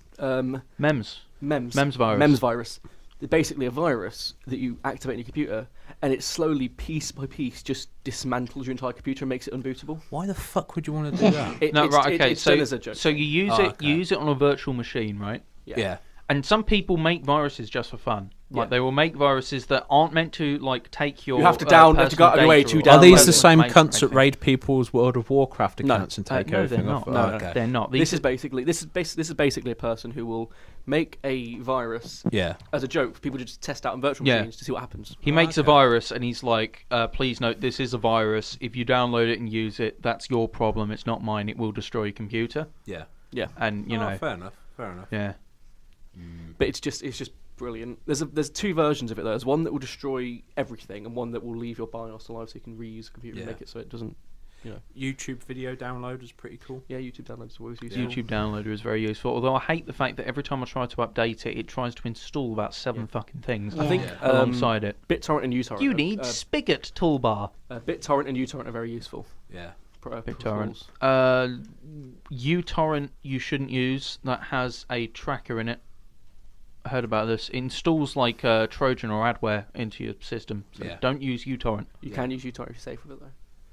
Mems. MEMS virus. MEMS virus. They're basically a virus that you activate in your computer, and it slowly, piece by piece, just dismantles your entire computer and makes it unbootable. Why the fuck would you want to do that? No, It's- right, okay. it's done as So, a joke. so you use Oh, it. okay. You use it on a virtual machine, right? Yeah. And some people make viruses just for fun. Like Yeah. they will make viruses that aren't meant to like take your. You have to go out of personal your way data to or download Are these it. the same information or cunts that anything. raid people's World of Warcraft No. accounts and take No, they're everything not. off? No, Oh, okay. they're not. This is basically a person who will make a virus Yeah. as a joke for people to just test out in virtual Yeah. machines to see what happens. He makes a okay. virus and he's like, please note this is a virus. If you download it and use it, that's your problem. It's not mine. It will destroy your computer. Yeah. Yeah, And you Oh, know, fair enough. Fair enough. yeah. but it's just brilliant. There's two versions of it though. There's one that will destroy everything, and one that will leave your BIOS alive so you can reuse the computer Yeah. and make it so it doesn't. YouTube video download is pretty cool. Yeah, YouTube downloads are always useful. YouTube downloader is very useful. Although I hate the fact that every time I try to update it, it tries to install about 7 fucking things. Yeah. I think alongside it. BitTorrent and uTorrent. You need Spigot toolbar. BitTorrent and uTorrent are very useful. Yeah. BitTorrent. uTorrent you shouldn't use. That has a tracker in it. I heard about this. It installs like Trojan or adware into your system. So Yeah. don't use uTorrent. You can use uTorrent if you're safe with it though.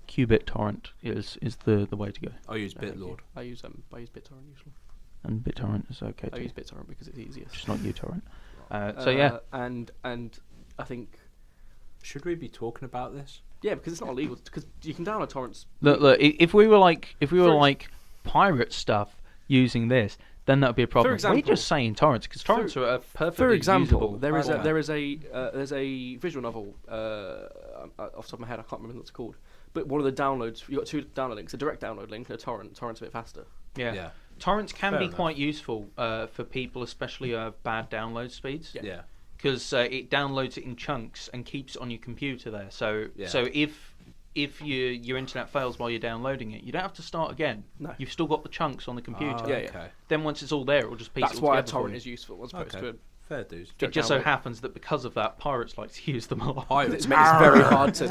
Qubit torrent is the way to go. I use Thank BitLord. you. I use BitTorrent usually. And BitTorrent is okay I too. use BitTorrent because it's easiest. Just not uTorrent. So yeah. and I think Should we be talking about this? yeah, because it's not illegal. Because you can download torrents. Look, if we were For like pirate stuff using this, then that would be a problem. example- We're just saying torrents because torrents are a perfectly For example, usable there's format. a visual novel off the top of my head. I can't remember what it's called. But one of the downloads, you got two download links: a direct download link and a torrent. Torrent's a bit faster. Yeah. Torrents can Fair be enough. quite useful for people, especially who have bad download speeds. Yeah. Because it downloads it in chunks and keeps it on your computer there. So Yeah. so if your internet fails while you're downloading it, you don't have to start again. No. You've still got the chunks on the computer. Ah, Yeah, yeah. okay. Then once it's all there, it will just piece That's it why a together for torrent you. is useful as opposed Okay. to Fair dues. It just so download. happens that because of that, pirates like to use them a lot. it's very hard to.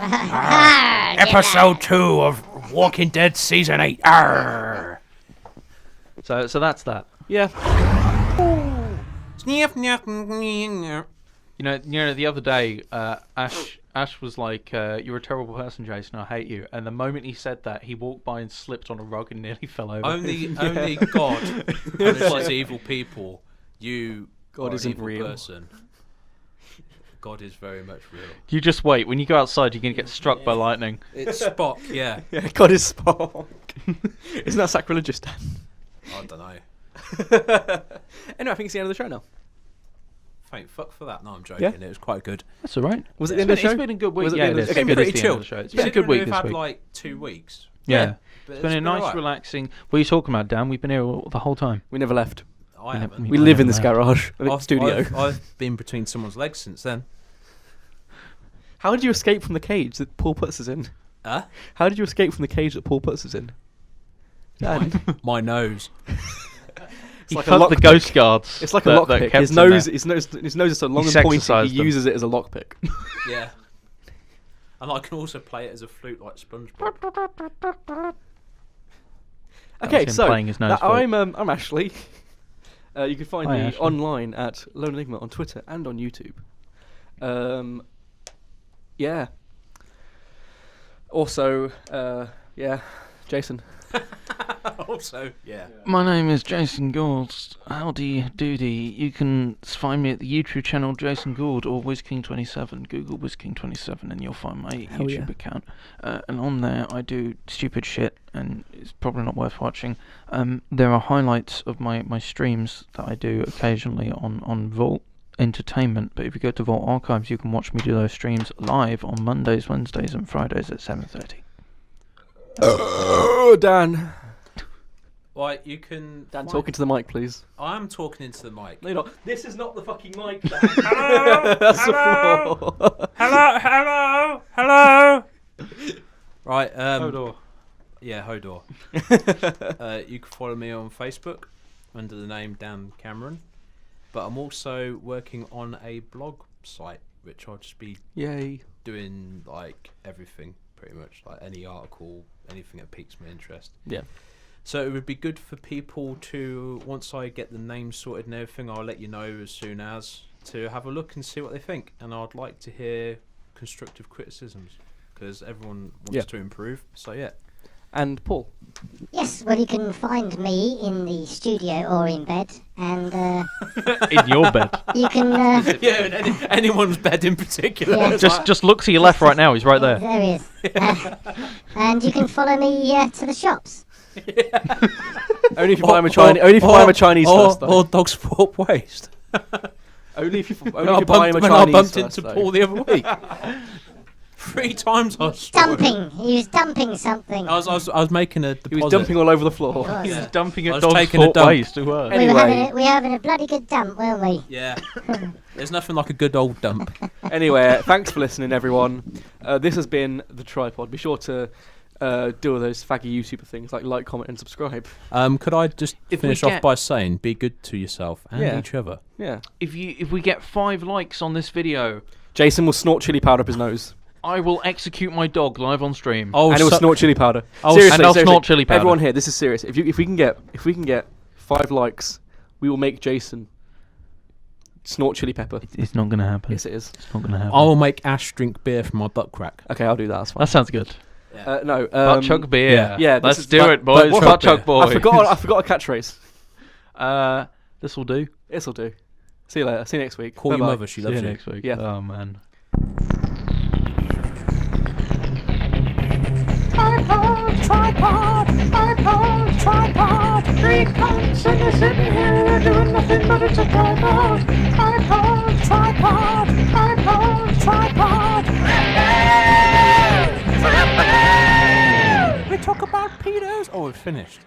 Episode 2 of Walking Dead Season 8. Arr! So that's that. Yeah. You know, the other day, Ash was like, "You're a terrible person, Jason. I hate you." And the moment he said that, he walked by and slipped on a rug and nearly fell over. Only God punishes evil people. You God are isn't an evil real. person. God is very much real. You just wait. When you go outside, you're going to get struck by lightning. It's Spock, yeah. Yeah, God is Spock. Isn't that sacrilegious, Dan? I don't know. Anyway, I think it's the end of the show now. Thank fuck for that. No, I'm joking. Yeah. It was quite good. That's all right. Was it the end of the show? It's been a good week. Was it the Yeah, end it of is. the- It's been It is pretty the end chill. of the show. It's been a good We've week this had week. like 2 weeks. Yeah. But It's been a nice, alright. relaxing. What are you talking about, Dan? We've been here the whole time. We never left. I haven't. We live in this garage, studio. I've been between someone's legs since then. How did you escape from the cage that Paul puts us in? Huh? How did you escape from the cage that Paul puts us in? Dan. My nose. He like a cut the lockpick. ghost guards. It's like a that lockpick. kept His him nose, there. his nose is so long He and pointy. sexercised He them. uses it as a lockpick. Yeah. And I can also play it as a flute like SpongeBob. Okay, him so playing his nose flute. I'm Ashley. You can find Hi, me Ashley. online at Lone Enigma on Twitter and on YouTube. Yeah. Also, yeah, Jason. Also, yeah. My name is Jason Gould. Howdy doody. You can find me at the YouTube channel Jason Gould or WizKing27. Google WizKing27 and you'll find my Hell YouTube yeah. account. And on there I do stupid shit and it's probably not worth watching. There are highlights of my streams that I do occasionally on Vault Entertainment, but if you go to Vault Archives you can watch me do those streams live on Mondays, Wednesdays and Fridays at 7:30. Oh, Dan. Right, you can. Dan, talking to the mic, please. I am talking into the mic. No, you're not. This is not the fucking mic. Hello? That's Hello? the floor. Hello? Hello? Right, Hodor. Yeah, Hodor. You can follow me on Facebook under the name Dan Cameron. But I'm also working on a blog site, which I'll just be Yay. doing like everything, pretty much. Like any article, anything that piques my interest. Yeah. So it would be good for people to, once I get the name sorted and everything, I'll let you know as soon as, to have a look and see what they think. And I'd like to hear constructive criticisms, because everyone wants to improve. So yeah. And Paul. Yes, well, you can find me in the studio or in bed, and In your bed. you can. Yeah, in anyone's bed in particular. Yeah. Just look to your left right now. He's right there. There he is. And you can follow me to the shops. Only if you buy him a Chinese. Only if you buy him a Chinese first, though. Or Dog Sport Waste. Only if you When buy him a I Chinese bumped first, into though. Paul the other week. 3 times I saw him. Dumping. He was dumping something. I was making a deposit. He was dumping all over the floor. He was. He's dumping I at was Dog taking a Sport dump. Waste. Who were? We were Anyway. having a bloody good dump, weren't we? Yeah. There's nothing like a good old dump. Anyway, thanks for listening, everyone. This has been The Tripod. Be sure to do all those faggy YouTuber things like, comment, and subscribe. Could I just If we finish off get- by saying, be good to yourself and Yeah. each other. Yeah. If we get 5 likes on this video, Jason will snort chili powder up his nose. I will execute my dog live on stream. Oh, And he'll so- snort chili powder. Oh, Seriously, and I'll seriously, snort chili powder. Everyone here, this is serious. If we can get 5 likes, we will make Jason snort chili pepper. It's not gonna happen. Yes, it is. It's not gonna happen. I will make Ash drink beer from my butt crack. Okay, I'll do that. That's fine. That sounds good. No. Butt chug beer. yeah. Yeah, this Let's is do butt- it, boys. butt Butt chug chug boys. I forgot a catchphrase. This will do. This'll do. See you later. See you next week. Call your Bye-bye. mother, she See loves you you. next week. Yeah. Oh man. Tripod, tripod. 3 cunts and they're sitting here doing nothing but it's a tripod. Tripod. We talk about pedos. Oh, we're finished.